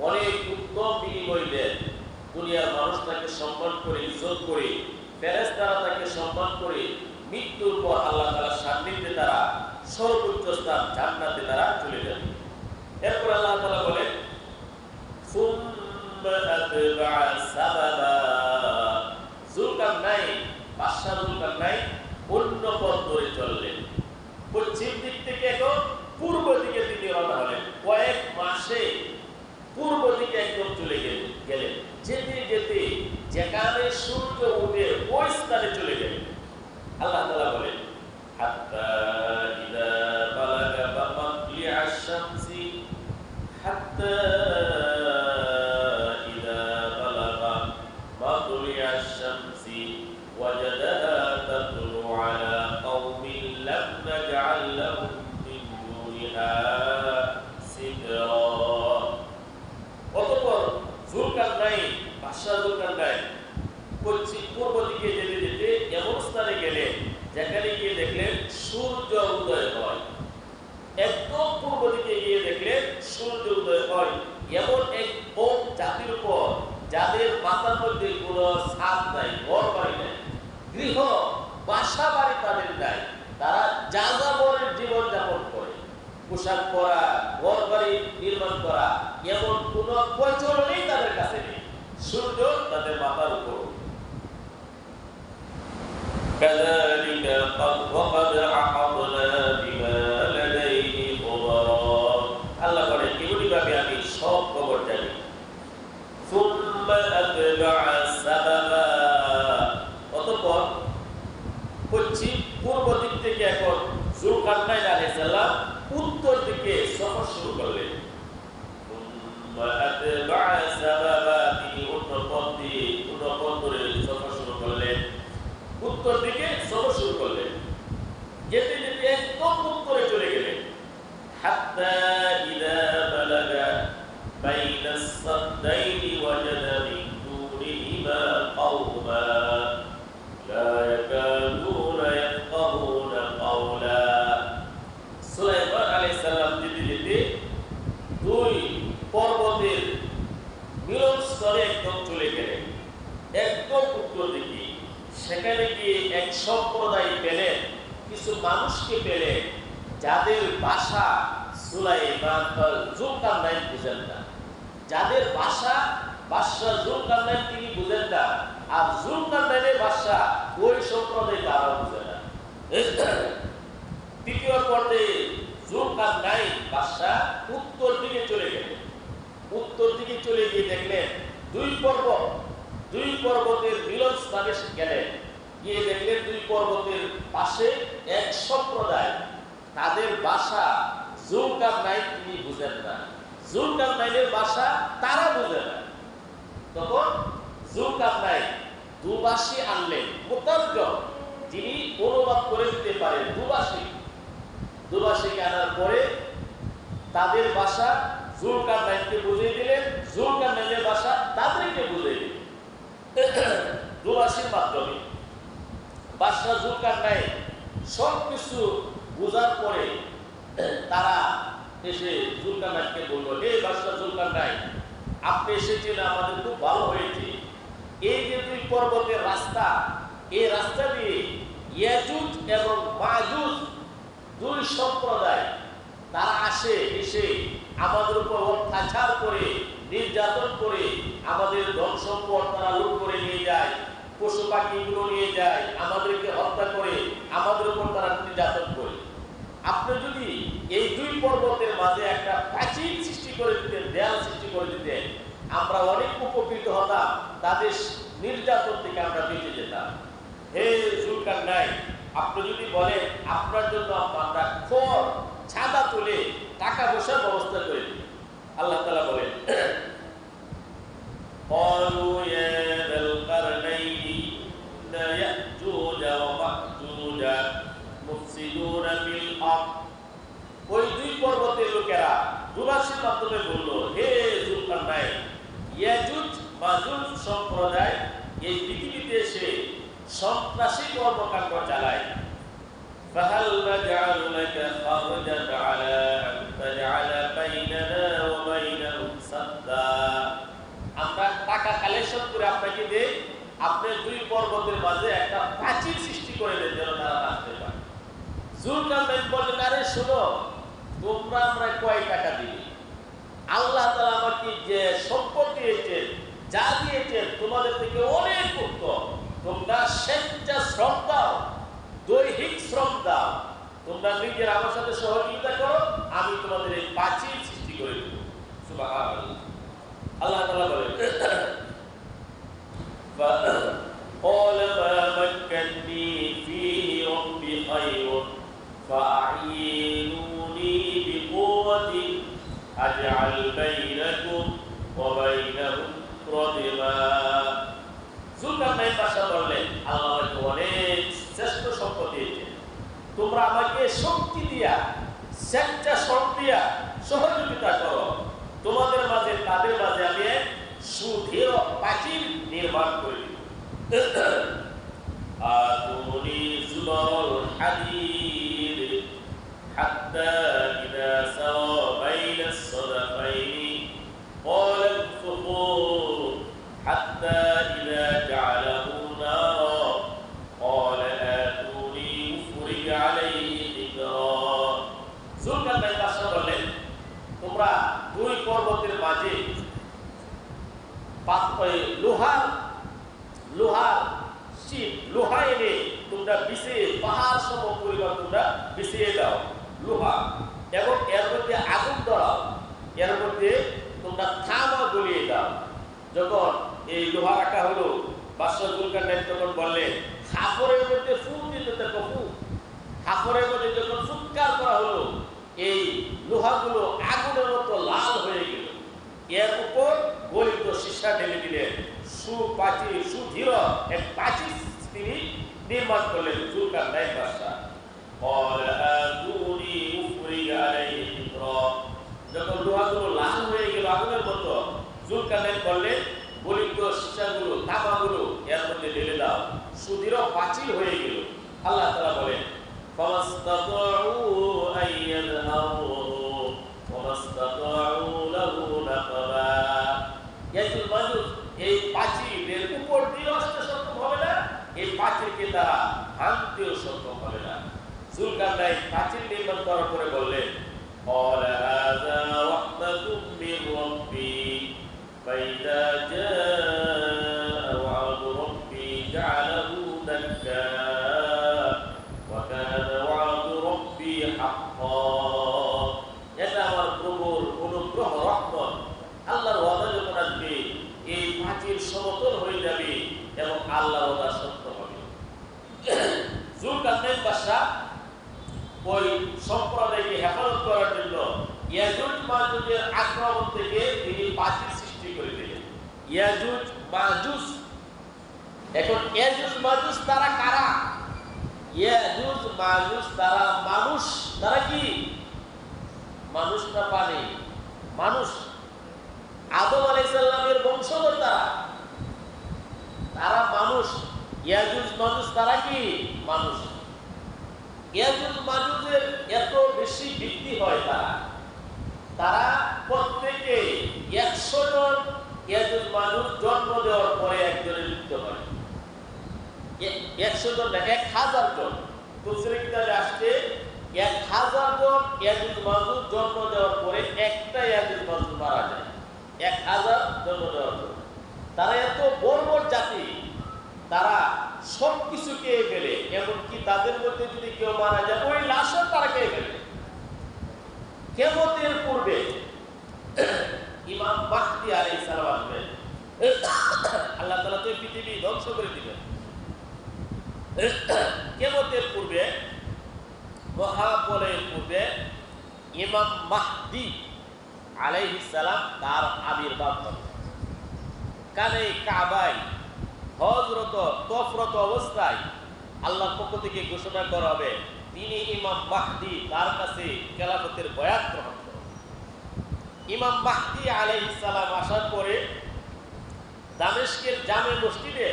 অনেক উত্তম বিনিময় দেন। দুনিয়ার মানুষ তাকে সম্মান করে, ইজ্জত করে, ফেরেশতারা তাকে সম্মান করে, মৃত্যুর পর আল্লাহ তাআলার সান্নিধ্যে তারা সর্বোচ্চ স্থান জান্নাতে তারা চলে যাবে। এরপর আল্লাহ তাআলা বলেন, সুম্মা আতবা'a সাবাবা। বাদশা যুলকারনাইন অন্য পথ ধরে চললেন, পশ্চিম দিক থেকে এখন পূর্ব দিকে তিনি রওনা হলেন। কয়েক মাসে পূর্ব দিকে একদম চলে গেলেন, যেতে যেতে যেখানে সূর্য উঠে ওই স্থানে চলে গেলেন। আল্লাহ তাআলা বলেন, হাত্তা ইযা বালাগা মাতলি'আশ শামসি হাত্তা ইযা বালাগা মাতলি'আশ শামসি وجدها تطلع على قوم لم نجعل لهم من دونها سترا। অতঃপর বাদশা যুলকারনাইন পূর্ব দিকে যেতে যেতে এমন স্থানে গেলেন, যেখানে গিয়ে দেখলেন সূর্য উদয় হয়। একদম পূর্ব দিকে গিয়ে দেখলেন সূর্য উদয় হয় এমন এক জাতির উপর, যাদের মাথার মধ্যে কোনো ছাদ নাই, ঘর বাড়ি নাই, গৃহ বাসা বাড়ি তাদের নাই, তারা যাযাবরের জীবন যাপন করে। পোশাক পরা, ঘর বাড়ি নির্মাণ করা এমন কোন প্রচলনই সূর্য তাদের মাথার উপর। কাযালিকা ওয়াকাদ আহাতনা বিমা লাদাইহি খবরা। আল্লাহ বলেন এমনিভাবে আমি সব খবর জানি। সুম্মা আতবা'a সাবাবা। অতঃপর পূর্ব দিক থেকে এখন যুলকারনাইন আলাইহিস সালাম উত্তর দিকে সফর শুরু করলেন। সুম্মা আতবা'a সাবাবা, তিনি অন্য পথ ধরে সফর শুরু করলেন, উত্তর দিকে সফর শুরু করলেন। যেতে যেতে একদম উত্তরে চলে গেলেন। হাত্তা ইযা বালাগা বাইনাস সাদদাইনি ওয়াজাদা মিন দুনিহিমা কওমা লা ইয়াকাদুনা ইয়াফকাহুনা কাওলা। সুলাইমান আলাইহিস সালাম যেতে যেতে দুই পর্বতের মিলনস্থলে একদম চলে গেলেন, একদম উত্তর দিকে। সেখানে গিয়ে এক সম্প্রদায় পেলেন, কিছু মানুষকে পেলেন যাদের ভাষা সুলাইমান যুলকারনাইন বুঝেন না, যাদের ভাষা বাদশা যুলকারনাইন তিনি বুঝেন না, আর যুলকারনাইনের ভাষা ওই সম্প্রদায় তারা বুঝে না। দ্বিতীয় পর্যায়ে যুলকারনাইন বাদশা উত্তর দিকে চলে গেলেন। উত্তর দিকে চলে গিয়ে দেখলেন দুই পর্বতের মিলন স্থানে গেলেন। গিয়ে দেখলেন দুই পর্বতের পাশে এক সম্প্রদায়, তাদের ভাষা যুলকারনাইন তিনি বুঝেন না, যুলকারনাইনের ভাষা তারা বুঝে না। তখন যুলকারনাইন দুভাষী আনলেন, মুতারজম, যিনি অনুবাদ করে দিতে পারেন, দুভাষীকে আনার পরে তাদের ভাষা যুলকারনাইনকে বুঝিয়ে দিলেন, যুলকারনাইনের ভাষা তাদেরকে বুঝিয়ে দিলেন দুভাষীর মাধ্যমে। বাদশা যুলকারনাইন সবকিছু বোঝার পরে তারা এসে যুলকারনাইনকে বলল, হে বাদশা যুলকারনাইন, আপনি এসেছেন, আমাদের খুব ভালো হয়েছে। এই যে দুই পর্বতের রাস্তা, এই রাস্তা দিয়ে ইয়াজুজ এবং মাজুজ দুই সম্প্রদায় তারা এসে আমাদের উপর অত্যাচার করে, নির্যাতন করে, আমাদের ধন সম্পদ তারা লুট করে নিয়ে যায়, পশু পাখিগুলো নিয়ে যায়, আমাদেরকে হত্যা করে, আমাদের উপর তারা নির্যাতন করে। আপনি যদি এই দুই পর্বতের মাঝে একটা প্রাচীর সৃষ্টি করে দিতেন, দেয়াল সৃষ্টি করে দিতেন, আমরা অনেক উপকৃত হতাম, তাদের নির্যাতন থেকে আমরা বেঁচে যেতাম। হে যুলকারনাইন, আপনি যদি বলেন আপনার জন্য আমরা খড় ছাদা তুলে টাকা পয়সার ব্যবস্থা করে দিই। আল্লাহ তাআলা বলেন, قالوا يا ذا القرنين إن يأجوج ومأجوج مفسدون في الأرض। ওই দুই পর্বতের লোকেরা দুভাষীর মাধ্যমে বলল, হে যুলকারনাইন, ইয়াজুজ মাজুজ সম্প্রদায় এই পৃথিবীতে এসে সন্ত্রাসী কর্মকাণ্ড চালায়। فهل نجعل لك خرجا على أن تجعل بيننا وبينهم سدا। আমরা টাকা কালেকশন করে আপনাকে দেই, আপনি দুই পর্বতের মাঝে একটা প্রাচীর সৃষ্টি করে দেন যেন তারা আসতে পারে। যুলকারনাইন বললেন, আরে শোনো, তোমরা আমরা কয় টাকা দিই, আল্লাহ তাআলা আমাকে যে সম্পদ দিয়েছেন, যা দিয়েছেন তোমাদের থেকে অনেক উত্তম। তোমরা স্বেচ্ছা শ্রম দাও, দৈহিক শ্রম দাও, তোমরা নিজের আমার সাথে সহযোগিতা করো, আমি তোমাদের এই প্রাচীর সৃষ্টি করে দেব। সুবহানাল্লাহ। আল্লাহ তাআলা বলেন, قال ما مكنني فيه ربي خير فأعينوني بقوة أجعل بينكم وبينهم ردما। যুলকারনাইন বাদশা বললেন, আল্লাহ আমাকে অনেক শ্রেষ্ঠ সম্পদ দিয়েছেন, তোমরা আমাকে শক্তি দিয়া, স্বেচ্ছা শ্রম দিয়া সহযোগিতা করো, তোমাদের মাঝে তাদের মাঝে আমি সুদৃঢ় প্রাচীর নির্মাণ করি। আতুনি জুবারুল হাদীদ হাত্তা ইযা সাওয়া বাইনাস সাদাফাইনি قال انفخوا حتى إذا جعله نارا قال آتوني أفرغ عليه قطرا। যুলকারনাইন বাদশা বললেন, তোমরা দুই পর্বতের মাঝে লোহার লোহার শীত লোহা এনে তোমরা বিছিয়ে পাহাড় সম পরিমাণ তোমরা বিছিয়ে দাও লোহা, এবং এর মধ্যে আগুন ধরাও, এর মধ্যে তোমরা থামা গলিয়ে দাও। যখন এই লোহা রাখা হলো, বাদশাহ জুলকারনাইন তখন বললেন হাফরের মধ্যে ফুল দিতে দেখো, ফুল হাফরের মধ্যে যখন ফুৎকার করা হলো, এই লোহাগুলো আগুনের মতো লাল হয়ে গেল। এর উপর গলিত সীসা ঢেলে দিলেন, সুদৃঢ় এক প্রাচীর তিনি নির্মাণ করলেন জুলকারনাইন বাদশাহ। যখন লোহাগুলো লাল হয়ে গেল আগুনের মতো, জুলকারনাইন বললেন গলিত সীসাগুলো তামাগুলো এর মধ্যে ঢেলে দাও, সুদৃঢ় প্রাচীর হয়ে গেল। আল্লাহ তাআলা বলেন এই প্রাচীরের উপর দিয়ে আসতে সক্ষম হবে না, এই প্রাচীরকে তারা ভাঙতেও সক্ষম হবে না। জুলকারনাইন প্রাচীর নির্মাণ করার পরে বললেন فإذا جاء وعد ربي جعله دكا وكان وعد ربي حقا। এটা আমার প্রভুর অনুগ্রহ রহমত, আল্লাহর ওয়াদা যখন আসবে এই প্রাচীর সমতল হয়ে যাবে এবং আল্লাহর ওয়াদা সত্য হবে। জুলকারনাইন বাদশা ওই সম্প্রদায়কে হেফাজত করার জন্য ইয়াজুজ মাজুজের আক্রমণ থেকে তিনি প্রাচীর সৃষ্টি করে দিলেন। ইয়াজুজ মাজুজ, এখন ইয়াজুজ মাজুজ তারা কারা? ইয়াজুজ মাজুজ তারা মানুষ। তারা কি মানুষ না পারে? মানুষ, আদম আলাইহিস সালামের বংশধর তারা, তারা মানুষ। ইয়াজুজ মাজুজ তারা কি মানুষ। ইয়াজুজ মাজুজের এত বেশি বৃদ্ধি হয়, তারা প্রত্যেকে 100 জন ইয়াজুজ মাজুজ জন্ম দেওয়ার পরে একজনের মৃত্যু হয়। 100 জন না, 1000 জন। তাফসীরে কিতাবে আসছে 1000 জন ইয়াজুজ মাজুজ জন্ম দেওয়ার পরে একটা ইয়াজুজ মাজুজ মারা যায়। 1000 জন্ম দেওয়ার পরে তারা এত বর্বর জাতি, তারা সবকিছু খেয়ে ফেলে, এমনকি তাদের মধ্যে যদি কেউ মারা যায় ওই লাশও তারা খেয়ে ফেলে। কিয়ামতের পূর্বে ইমাম মাহদী আলাইহিস সালাম আসবেন, আল্লাহ তাআলা তো পৃথিবী ধ্বংস করে দিবেন। কিয়ামতের পূর্বে, মহাপ্রলয়ের পূর্বে ইমাম মাহদী আলাইহিস সালাম তার আবির্ভাব হবে। কানে কাবায় হজরত তফরত অবস্থায় আল্লাহর পক্ষ থেকে ঘোষণা করা হবে তিনি ইমাম মাহদী, তার কাছে খেলাফতের বয়াত গ্রহণ করবেন। ইমাম মাহদী আলাইহিস সালাম আসার পরে দামেস্কের জামে মসজিদে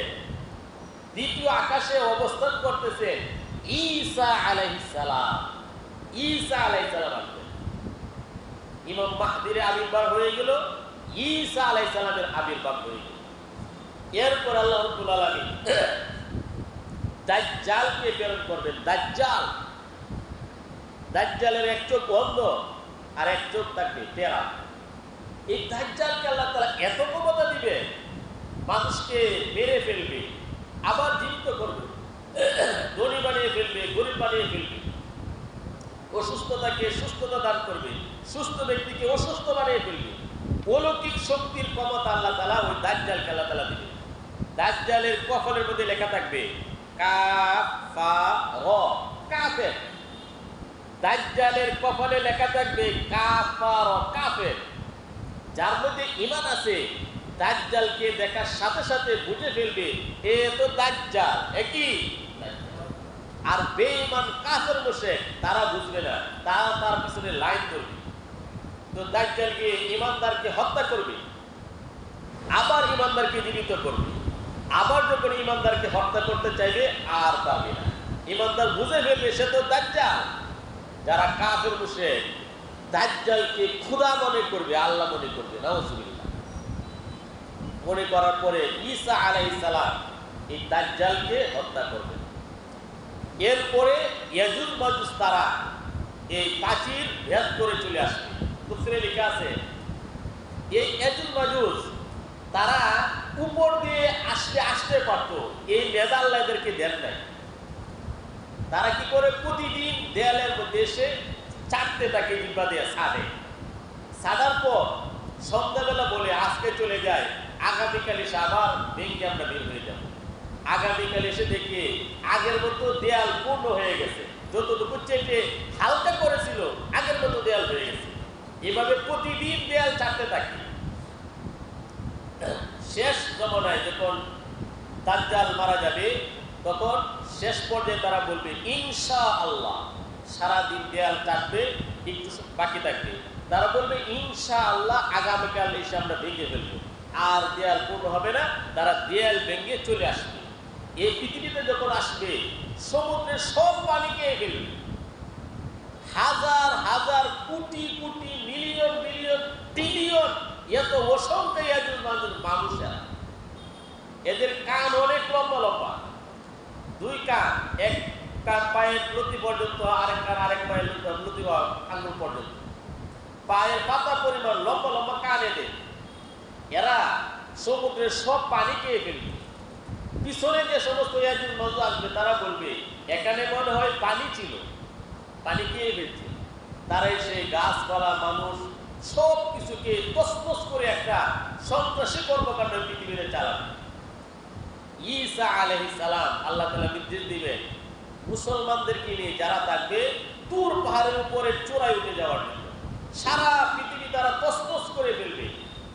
দ্বিতীয় আকাশে অবস্থান করতেছেন ঈসা আলাইহিস সালাম। ঈসা আলাইহিস সালাম আসবেন। ইমাম মাহদীর আবির্ভাব হয়ে গেল, ঈসা আলাইহিস সালামের আবির্ভাব হয়ে গেল। এরপর আল্লাহ রাব্বুল আলামিন দাজ্জালকে প্রেরণ করবেন। দাজ্জালের এক চোখ অন্ধ আর এক চোখ থাকবে টেরা। এই দাজ্জালকে আল্লাহ তাআলা এত ক্ষমতা দিবে, মানুষকে মেরে ফেলবে, আবার জীবিত করবে, ধনী বানিয়ে ফেলবে, গরিব বানিয়ে ফেলবে, অসুস্থতাকে সুস্থতা দান করবে, সুস্থ ব্যক্তিকে অসুস্থ বানিয়ে ফেলবে। অলৌকিক শক্তির ক্ষমতা আল্লাহ তাআলা ওই দাজ্জালকে আল্লাহ তাআলা দিবেন। দাজ্জালের কপালের মধ্যে লেখা থাকবে কাফার, কাফের। দাজ্জালের কপালে লেখা থাকবে কাফার, কাফের। যার মধ্যে ঈমান আছে দাজ্জালকে দেখার সাথে সাথে বুঝে ফেলবে এ তো দাজ্জাল, একই। আর বেঈমান কাফের মুশরিক তারা বুঝবে না, তারা তার পিছনে লাইন করবে। তো দাজ্জালকে ঈমানদারকে হত্যা করবে, আবার ঈমানদারকে জীবিত করবে, আবার যখন ঈমানদারকে হত্যা করতে চাইবে আর পারবে না। ঈমানদার বুঝে ফেলবে সে তো দাজ্জাল। যারা কাফের মুশরিক দাজ্জালকে খোদা মনে করবে, আল্লাহ মনে করবে, নাউজুবিল্লাহ। মনে করার পরে ঈসা আলাইহিস সালাম এই দাজ্জালকে হত্যা করবেন। এরপরে ইয়াজুজ মাজুজ তারা এই প্রাচীর ভেদ করে চলে আসবে। তাফসীরে লেখা আছে এই ইয়াজুজ মাজুজ তারা উপর দিয়ে আসতে পারতো, এই মেধা আল্লাহ এদেরকে দেন নাই। তারা কি করে প্রতিদিন দেয়ালের মধ্যে এসে চাটতে থাকে জিব্বা দিয়ে ছাড়ার পর সন্ধ্যাবেলা বলে আজকে চলে যায়, আগামীকাল এসে আবার ভেঙে আমরা বের হয়ে যাব। আগামীকাল এসে দেখে আগের মতো দেয়াল পূর্ণ হয়ে গেছে, যতটুকু চেটে হালকা করেছিল আগের মতো দেয়াল হয়ে গেছে। এভাবে প্রতিদিন দেয়াল চাটতে থাকে। শেষ জমানায় যখন দাজ্জাল মারা যাবে, তখন শেষ পর্যায়ে তারা বলবে ইনশাআল্লাহ, সারাদিন দেয়াল চাটবে, একটু বাকি থাকবে, তারা বলবে ইনশাআল্লাহ আগামীকাল এসে আমরা ভেঙে ফেলবো, আর দেয়াল পূর্ণ হবে না। তারা দেয়াল ভেঙে চলে আসবে। এই পৃথিবীতে যখন আসবে, সমুদ্রের সব পানি খেয়ে ফেলবে। হাজার হাজার crore crore million million trillion এত অসংখ্য ইয়াজুজ মাজুজ মানুষেরা, এদের কান অনেক লম্বা লম্বা, দুই কান, এক কান পায়ের লতি পর্যন্ত, আরেক কান আরেক পায়ের লতি আঙ্গুল পর্যন্ত, পায়ের পাতা পরিমাণ লম্বা লম্বা কান এদের। এরা সমুদ্রের সব পানি খেয়ে ফেলবে। পিছনে যে সমস্ত ইয়াজুজ মাজুজ আসবে, তারা বলবে এখানে মনে হয় পানি ছিল, পানি খেয়ে ফেলছে। তারাই সেই গাছপালা মানুষ সব কিছুকে তছনছ করে একটা সন্ত্রাসী কর্মকাণ্ড পৃথিবীতে চালাবে। ঈসা আলাইহিস সালাম আল্লাহ তাআলা নির্দেশ দিবেন মুসলমানদেরকে নিয়ে যারা থাকবে তুর পাহাড়ের উপরে চূড়ায় উঠে যাওয়ার জন্য। সারা পৃথিবী তারা তছনছ করে ফেলবে,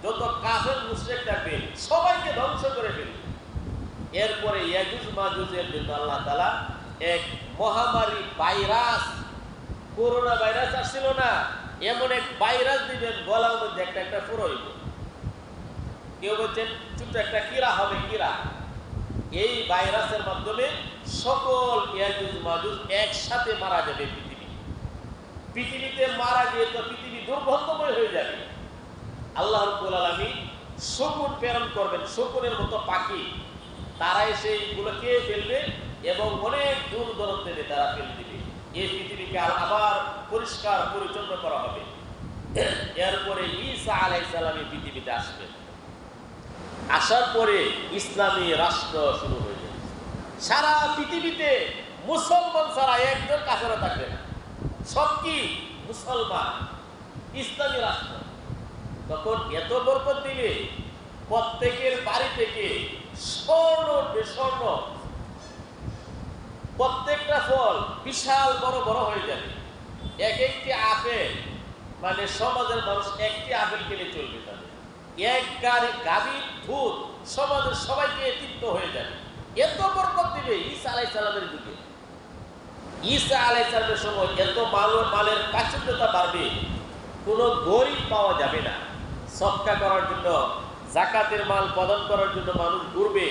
যত কাফের মুশরিক থাকবে সবাইকে ধ্বংস করে ফেলবে। এরপরে ইয়াজুজ মাজুজের জন্য আল্লাহ তাআলা এক মহামারী ভাইরাস, করোনা ভাইরাস আসছিল না, এমন এক ভাইরাস দিবেন গলার মধ্যে একটা একটা ফুরোইব। কেউ বলছেন ছোট্ট একটা কীড়া হবে, কীড়া। এই ভাইরাসের মাধ্যমে সকল ইয়াজুজ মাজুজ একসাথে মারা যাবে। পৃথিবীতে মারা গিয়ে তো পৃথিবী দুর্গন্ধময় হয়ে যাবে। আল্লাহ রাব্বুল আলামিন শকুন প্রেরণ করবেন, শকুনের মতো পাখি, তারাই সেইগুলো খেয়ে ফেলবে এবং অনেক দূর দূরান্তে তারা ফেলে দিবে। এই পৃথিবীকে আবার পরিষ্কার পরিচ্ছন্ন করা হবে। এরপরে ঈসা আলাইহিস সালাম পৃথিবীতে আসবেন। আসার পরে ইসলামী রাষ্ট্র শুরু হয়ে যাবে। সারা পৃথিবীতে মুসলমান ছাড়া একজন কাফের থাকবে না, সব কি মুসলমান, ইসলামী রাষ্ট্র। তখন এত বরকত দিবে, প্রত্যেকের বাড়ি থেকে স্বর্ণ বেস্বর্ণ, প্রত্যেকটা ফল বিশাল বড় বড় হয়ে যাবে। এক একটি আপেল, মানে সমাজের মানুষ একটি আপেল খেলে চলবে, তাদের এক গাভীর দুধ সমাজের সবাইকে তৃপ্ত হয়ে যাবে। এত বরকত দিবে ঈসা আলাইহিস সালামের যুগে। ঈসা আলাইহিস সালামের সময় এত মালের প্রাচুর্যতা বাড়বে, কোনো গরিব পাওয়া যাবে না। সদকা করার জন্য, যাকাতের মাল প্রদান করার জন্য মানুষ ঘুরবে।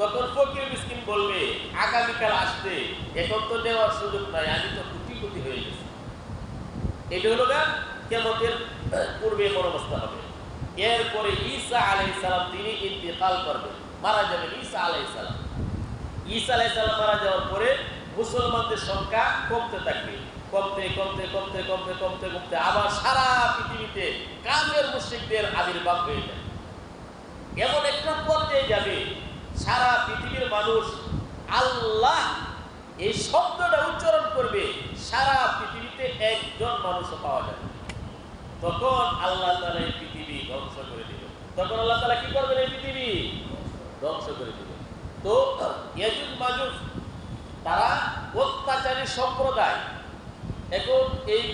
তখন ফকির মিসকিন বলবে আগামীকাল আসতে, এখন তো নেওয়ার সুযোগ নাই, আমি তো কোটি কোটি হয়ে গেছি। এটা হলো গা কিয়ামতের পূর্বে এমন অবস্থা হবে। এরপরে ঈসা আলাইহিস সালাম তিনি ইন্তেকাল করবেন, মারা যাবেন ঈসা আলাইহিস সালাম। ঈসা আলাইহিস সালাম মারা যাওয়ার পরে মুসলমানদের সংখ্যা কমতে থাকবে, কমতে কমতে কমতে কমতে কমতে কমতে আবার সারা পৃথিবীতে কাফের মুশরিকদের আবির্ভাব হয়ে যাবে। এমন একটা পর্যায়ে যাবে সারা পৃথিবীর মানুষ আল্লাহ এই শব্দটা উচ্চারণ করবে, সারা পৃথিবীতে একজন মানুষও পাওয়া যাবে। তখন আল্লাহ তাআলা এই পৃথিবী ধ্বংস করে দিবেন। তখন আল্লাহ তাআলা কি করবেন? এই পৃথিবী ধ্বংস করে দিবেন। তো ইয়াজুজ মাজুজ তারা অত্যাচারী সম্প্রদায়। এখন এই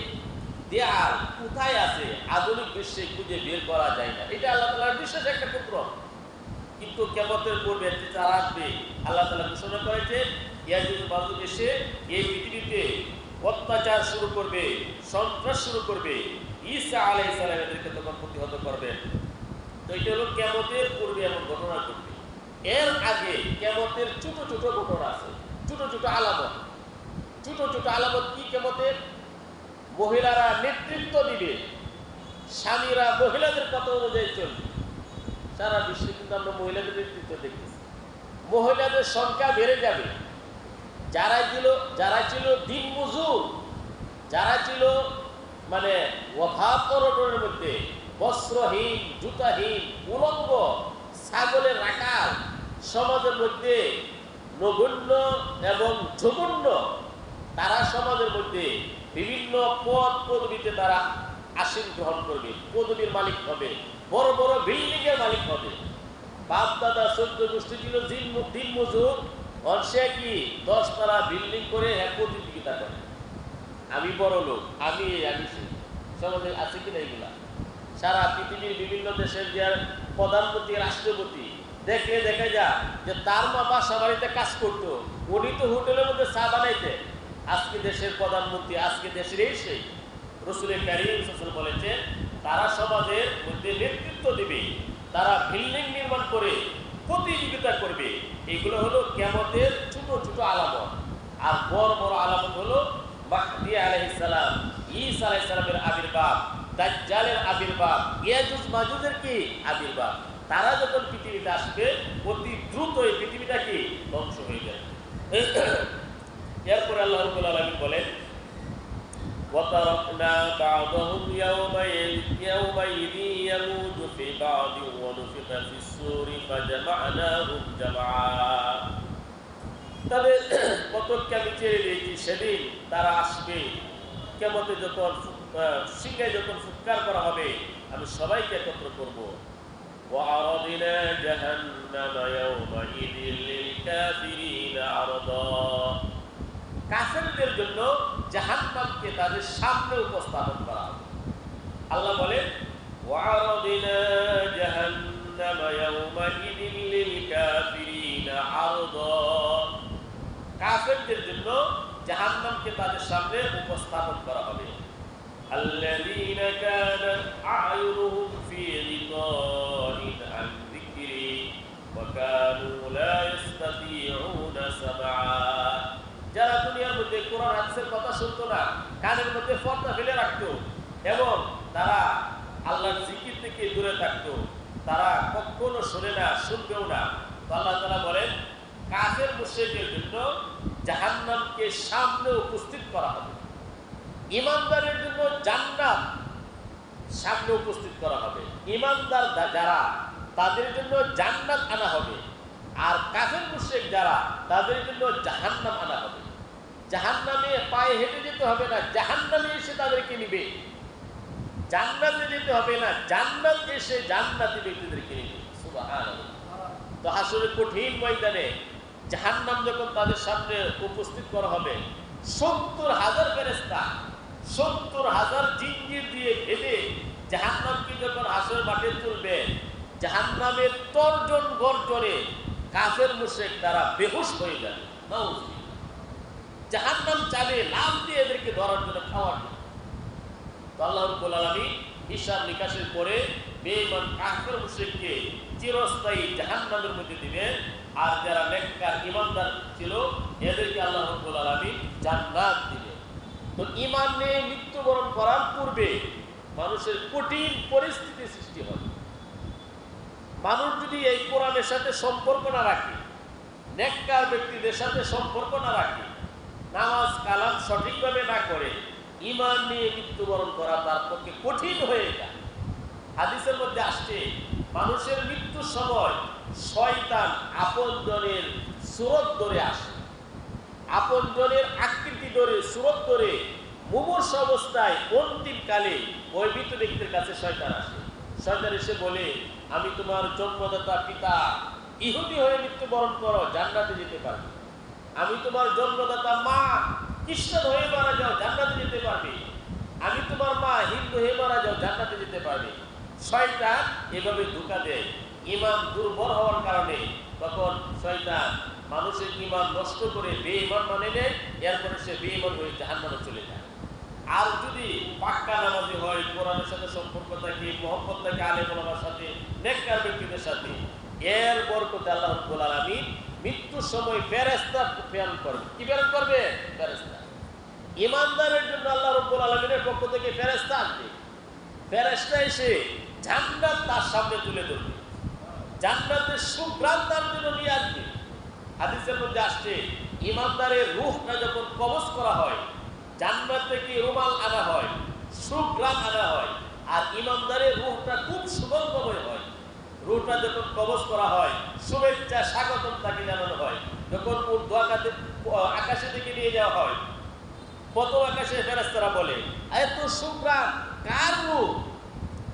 দেয়াল কোথায় আছে আধুনিক বিশ্বে খুঁজে বের করা যায় না, এটা আল্লাহ তাআলার বিশেষ একটা উপক্রম। কিন্তু কিয়ামতের পূর্বে তারা আসবে, আল্লাহ তাআলা ঘোষণা করেছে ইয়াজুজ মাজুজ এসে এই পৃথিবীতে অত্যাচার শুরু করবে, সন্ত্রাস শুরু করবে। ঈসা আলাইহিস সালাম এদেরকে তখন প্রতিহত করবেন। তো এটা হলো কিয়ামতের পূর্বে এমন ঘটনা ঘটবে। এর আগে কিয়ামতের ছোট ছোট ঘটনা আছে, ছোট ছোট আলামত। ছোট ছোট আলামত কি? কিয়ামতের মহিলারা নেতৃত্ব দিবে, স্বামীরা মহিলাদের কথা অনুযায়ী চলবে। সারা বিশ্বে কিন্তু আমরা মহিলাদের নেতৃত্ব দেখতেছি। মহিলাদের সংখ্যা বেড়ে যাবে। যারা ছিল দিন মজুর, যারা ছিল মানে অভাব অনটনের মধ্যে, বস্ত্রহীন, জুতাহীন, উলঙ্গ, ছাগলের রাখাল সমাজের মধ্যে নগণ্য এবং জঘন্য, তারা সমাজের মধ্যে বিভিন্ন পদ পদবিতে তারা আসীন গ্রহণ করবে, পদবীর মালিক হবে, বড় বড় বিল্ডিং এর মালিক হবে। বাপ দাদা 14 গোষ্ঠী ছিল দিন মজুর, সে কি 10 তলা বিল্ডিং করে প্রতিযোগিতা করে, আমি বড় লোক, আমি সমাজে আছে কিনা এগুলা? সারা পৃথিবীর বিভিন্ন দেশের যে প্রধানমন্ত্রী রাষ্ট্রপতি দেখলে দেখা যায় যে তার মা বাসা বাড়িতে কাজ করতো, উনি তো হোটেলের মধ্যে চা বানাইতে। আজকে দেশের প্রধানমন্ত্রী, আজকে দেশের এই সেই রাসূল কারীম সাল্লাল্লাহু আলাইহি ওয়াসাল্লাম বলেছেন তারা সমাজের মধ্যে নেতৃত্ব দিবে, তারা বিল্ডিং নির্মাণ করে প্রতিযোগিতা করবে। এগুলো হলো কিয়ামতের ছোট ছোট আলামত। আর বড় বড় আলামত হলো মাহদী আলাইহিস সালাম, ঈসা আলাইহিস সালামের আবির্ভাব, দাজ্জালের আবির্ভাব, ইয়াজুজ মাজুজের কি আবির্ভাব। তারা যখন পৃথিবীতে আসবে অতি দ্রুত এই পৃথিবীটা কি ধ্বংস হয়ে যাবে। এরপরে আল্লাহ রাব্বুল আলামিন বলেন وَتَرَكْنَا بَعْضَهُمْ يَوْمَئِذٍ يَمُوجُ فِي بَعْضٍ وَنُفِخَ فِي الصُّورِ فَجَمَعْنَاهُمْ جَمْعًا। তবে কতককে আমি ছেড়ে দিয়েছি, সেদিন তারা আসবে কিয়ামতে যখন সিংহে যখন ফুৎকার করা হবে, আমি সবাইকে একত্র করব। وَعَرَضْنَا جَهَنَّمَ يَوْمَئِذٍ لِلْكَافِرِينَ عَرْضًا। কাফেরদের জন্য জাহান্নামকে তাদের সামনে উপস্থাপন করা হবে। আল্লাহ বলেন وَعَرَضْنَا جَهَنَّمَ يَوْمَئِذٍ لِلْكَافِرِينَ عَرْضًا। কাফেরদের জন্য জাহান্নামকে তাদের সামনে উপস্থাপন করা হবে। الَّذِينَ كَانَتْ أَعْيُنُهُمْ فِي غِطَاءٍ عَنْ ذِكْرِي وَكَانُوا لَا يَسْتَطِيعُونَ سَمْعًا। যারা দুনিয়ার মধ্যে কোরআন হাদিসের কথা শুনতো না, কানের মধ্যে পর্দা ফেলে রাখতো এবং তারা আল্লাহর জিকির থেকে দূরে থাকতো, তারা কখনো শোনে না, শুনবেও না। তো আল্লাহ তাআলা বলেন কাফের মুশরিকদের জন্য জাহান্নামকে সামনে উপস্থিত করা হবে, ঈমানদারের জন্য জান্নাত সামনে উপস্থিত করা হবে। ঈমানদার যারা তাদের জন্য জান্নাত আনা হবে, আর কাফের মুশরিক যারা তাদের জন্য জাহান্নাম আনা হবে। জাহান্নামে পায়ে হেঁটে যেতে হবে না, জাহান্নামে এসে তাদেরকে নিবে। জান্নাতে যেতে হবে না, জান্নাত এসে জান্নাতি ব্যক্তিদেরকে নিবে। সুবহানাল্লাহ। তো হাসরের কঠিন ময়দানে জাহান্নাম যখন তাদের সামনে উপস্থিত করা হবে, 70,000 ফেরেশতা 70,000 জিঞ্জির দিয়ে বেঁধে জাহান্নামকে যখন হাসরের মাঠে তুলবে, জাহান্নামের তর্জন গর্জনে কাফের মুশরিক তারা বেহুশ হয়ে যাবে। নাউযুবিল্লাহ। জাহান্নাম চাবে লাফ দিয়ে এদেরকে ধরার জন্য, খাওয়ার জন্য। তো আল্লাহ রাব্বুল আলামিন হিসাব নিকাশের পরে বেঈমান কাফের মুশরিককে চিরস্থায়ী জাহান্নামের মধ্যে দিবেন, আর যারা নেককার ঈমানদার ছিল এদেরকে আল্লাহ রাব্বুল আলামিন জান্নাত দিবেন। তো ঈমান নিয়ে মৃত্যুবরণ করার পূর্বে মানুষের কঠিন পরিস্থিতি সৃষ্টি হবে। মানুষ যদি এই কোরআনের সাথে সম্পর্ক না রাখে, নেককার ব্যক্তিদের সাথে সম্পর্ক না রাখে, নামাজ কালাম সঠিকভাবে না করে, ঈমান নিয়ে মৃত্যুবরণ করা তার পক্ষে কঠিন হয়ে যায়। হাদিসের মধ্যে আসছে মানুষের মৃত্যুর সময় শয়তান আপনজনের সুরত ধরে আসে, আপনজনের আকৃতি ধরে, সুরত ধরে মুমূর্ষ অবস্থায় অন্তিম কালে ওই মৃত ব্যক্তির কাছে শয়তান আসে। শয়তান এসে বলে, আমি তোমার জন্মদাতা পিতা, ইহুদি হয়ে মৃত্যুবরণ করো, জান্নাতে যেতে পারবে। আমি তোমার জন্মদাতা মা, খ্রিস্টান হয়ে মারা যাও, জান্নাতে যেতে পারবে। আমি তোমার মা, হিন্দু হয়ে মারা যাও, জান্নাতে যেতে পারবে। শয়তান এভাবে ধোঁকা দেয়। ঈমান দুর্বল হওয়ার কারণে তখন শয়তান মানুষের ঈমান নষ্ট করে বেঈমান মানে নেয়, এরপরে সে বেঈমান হয়ে জাহান্নামে চলে যায়। আর যদি পাক্কা নামাজি হয়, কোরআনের সাথে সম্পর্ক থাকে, মুহাম্মদ থাকে, আলেম ওলামার সাথে, নেককার ব্যক্তিদের সাথে, এর বরকতে আল্লাহ রাব্বুল আলামিন মৃত্যুর সময় ফেরেশতা প্রেরণ করবে। কি প্রেরণ করবে? ফেরেশতা। ঈমানদারের জন্য আল্লাহ রাব্বুল আলামিনের পক্ষ থেকে ফেরেশতা আসবে। ফেরেশতা এসে জান্নাত তার সামনে তুলে ধরবে, জান্নাতের সুঘ্রাণ তার জন্য নিয়ে আসবে। হাদিসের মধ্যে আসছে ঈমানদারের রূহটা যখন কবজ করা হয়, জান্নাত থেকে রুমাল আনা হয়, সুঘ্রাণ আনা হয়, আর ঈমানদারের রূহটা খুব সুগন্ধময় হয়। রুহটা যখন কবজ করা হয়, শুভেচ্ছা স্বাগতম তাকে জানানো হয়। যখন আকাশে দিকে নিয়ে যাওয়া হয়, প্রথম আকাশে ফেরেশতারা বলে, এত সুগ্রাণ কার রূহ?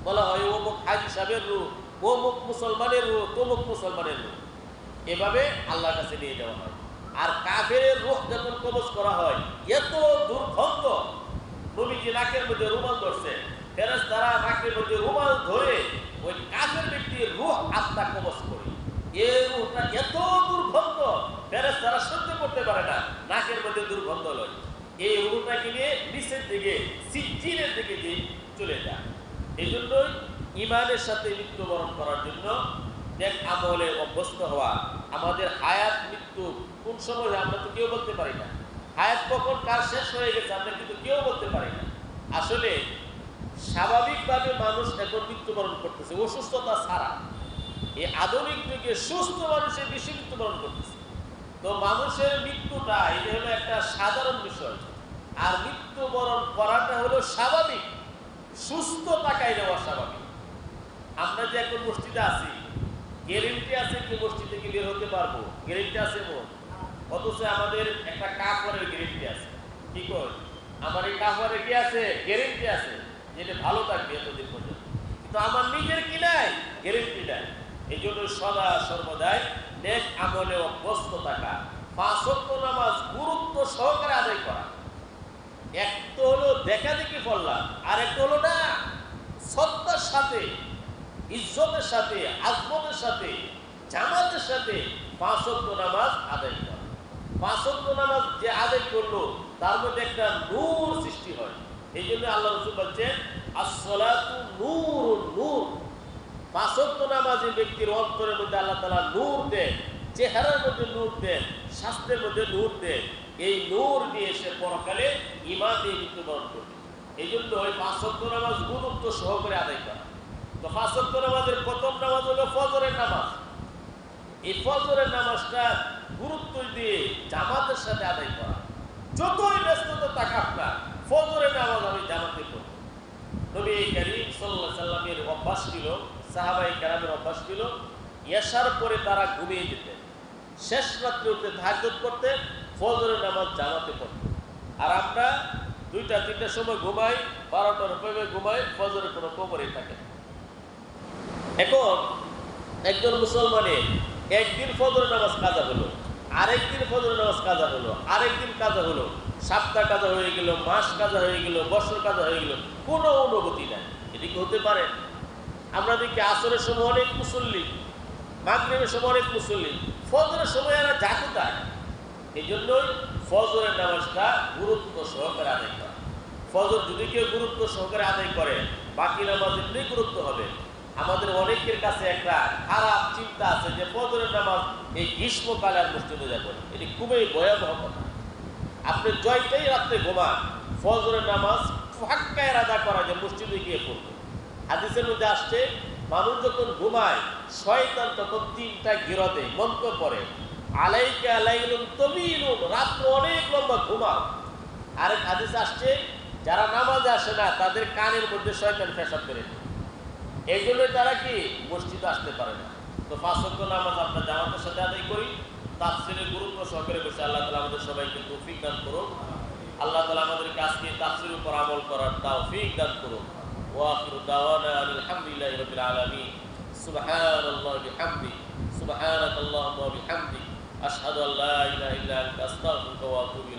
বলা হয় অমুক হাজী সাহেবের রূহ, অমুক মুসলমানের রূহ, তমুক মুসলমানের রূহ। এভাবে আল্লাহর কাছে নিয়ে যাওয়া হয়। আর কাফেরের রূহ যখন কবজ করা হয়, এত দুর্গন্ধ, নবীজি নাকের মধ্যে রুমাল ধরছে, ফেরেশতারা নাকের মধ্যে রুমাল ধরে ওই কাফের ব্যক্তির রূহ আত্মা কবজ করে। এই রূহটা এত দুর্গন্ধ, ফেরেশতারা সহ্য করতে পারে না, নাকের মধ্যে দুর্গন্ধ লয়। এই রূহটাকে নিয়ে নিচের দিকে সিজ্জিনের দিকে চলে যায়। এই জন্যই ইমানের সাথে মৃত্যুবরণ করার জন্য নেক আমলে অভ্যস্ত হওয়া। আমাদের হায়াত মৃত্যু কোন সময় আমরা তো কেউ বলতে পারি না। হায়াত কখন কার শেষ হয়ে গেছে আমরা কিন্তু কেউ বলতে পারি না। আসলে স্বাভাবিকভাবে মানুষ এখন মৃত্যুবরণ করতেছে অসুস্থতা ছাড়া। এই আধুনিক যুগে সুস্থ মানুষের বেশি মৃত্যুবরণ করতেছে। তো মানুষের মৃত্যুটা এটা হলো একটা সাধারণ বিষয়, আর মৃত্যুবরণ করাটা হলো স্বাভাবিক। সুস্থ থাকাই নেওয়া স্বাভাবিক। আমরা যে এখন মসজিদে আছি, গ্যারেন্টি আছে কি মসজিদ থেকে বের হতে পারবো? গ্যারেন্টি আছে মোট? অথচ আমাদের একটা কাপড়ের গ্যারেন্টি আছে। কি কয়? আমার এই কাপড়ের কি আছে? গ্যারেন্টি আছে, যেটা ভালো থাকবে এতদিন পর্যন্ত। কিন্তু আমার নিজের কি নাই? গ্যারেন্টি নাই। এই জন্য সদা সর্বদাই নেক আমলে অভ্যস্ত থাকা, 5 ওয়াক্ত নামাজ গুরুত্ব সহকারে আদায় করা। এক তো হলো দেখা দেখি পড়লাম, আর একটা হলো না, শ্রদ্ধার সাথে, ইজ্জতের সাথে, আজমতের সাথে, জামাতের সাথে 5 ওয়াক্ত নামাজ আদায় করা। 5 ওয়াক্ত নামাজ যে আদায় করলো তার মধ্যে একটা নূর সৃষ্টি হয়। এই জন্য আল্লাহ রাসূল বলছেন, as-salatu নূরুন নূর। 5 ওয়াক্ত নামাজি ব্যক্তির অন্তরের মধ্যে আল্লাহ তাআলা নূর দেন, চেহারার মধ্যে নূর দেন, স্বাস্থ্যের মধ্যে নূর দেন। এই নূর নিয়ে সে পরকালে ঈমান নিয়ে মৃত্যুবরণ করবে। এই জন্য ওই 5 ওয়াক্ত নামাজ গুরুত্ব সহকারে আদায় করা। তো 5 ওয়াক্ত নামাজের প্রথম নামাজ হলো ফজরের নামাজ। এই ফজরের নামাজটা গুরুত্ব দিয়ে জামাতের সাথে আদায় করা। যতই ব্যস্ততা থাক আপনার, ফজরের নামাজ আমি জামাতে পড়ব। নবী করিম সাল্লাল্লাহু আলাইহি সাল্লামের অভ্যাস ছিল, সাহাবায়ে কেরামের অভ্যাস ছিল, এশার পরে তারা ঘুমিয়ে যেতেন, শেষ রাত্রে উঠে তাহাজ্জুদ করতেন, ফজরের নামাজ জামাতে পড়তেন। আর আমরা 2টা-3টার সময় ঘুমাই, 12টার উপরে ঘুমাই, ফজরের কোনো খবরই থাকে না। এখন একজন মুসলমানের একদিন ফজরের নামাজ কাজা হলো, আরেকদিন ফজরের নামাজ কাজা হলো, আরেকদিন কাজা হলো, সপ্তাহ কাজা হয়ে গেল, মাস কাজা হয়ে গেল, বছর কাজা হয়ে গেল, কোনো অনুভূতি নাই। এদিকে হতে পারে? আমরা দেখি আসরের সময় অনেক মুসল্লি, মাগরিবের সময় অনেক মুসল্লি, ফজরের সময় এরা জাকুতায়। এই জন্যই ফজরের নামাজটা গুরুত্ব সহকারে আদায় করা। ফজর যদি কেউ গুরুত্ব সহকারে আদায় করে, বাকি নামাজ এমনি গুরুত্ব হবে। আমাদের অনেকের কাছে একটা খারাপ চিন্তা আছে যে ফজরের নামাজ এই গ্রীষ্মকালে আর মসজিদে যাবেন। এটি খুবই ভয়াবহ কথা। আপনি জয়টাই রাত্রে ঘুমান, ফজরের নামাজ ফাঁকায় আদা করা যায়, মসজিদে গিয়ে পড়বে। হাদিসের মধ্যে আসছে, মানুষ যখন ঘুমায় শয়তান তখন 3টা গিরদে মন্ত্র পড়ে, আলাইকা আলাইলুম তবিলুন, রাত্র অনেক লম্বা ঘুমাও। আরেক হাদিস আসছে, যারা নামাজে আসে না তাদের কানের মধ্যে শয়তান পেশাব করে। এই জন্য তারা কি মসজিদে আসতে পারে না। তো 5 ওয়াক্ত নামাজ আমরা জামাতের সাথে আদায় করি, তাফসীরের গুরুত্ব সহকারে বসে। আল্লাহ তাআলা আমাদের সবাইকে তৌফিক দান করুন। আল্লাহ তাআলা আমাদেরকে আজকে তাফসীরের উপর আমল করার তৌফিক দান করুন। ওয়া আখিরু দাওয়ানা আলহামদুলিল্লাহি রাব্বিল আলামিন। সুবহানাল্লাহি ওয়া বিহামদিহি, সুবহানাকাল্লাহুম্মা ওয়া বিহামদিক, আশহাদু আল্লা ইলাহা ইল্লা আনতা, আস্তাগফিরুকা ওয়া আতুবু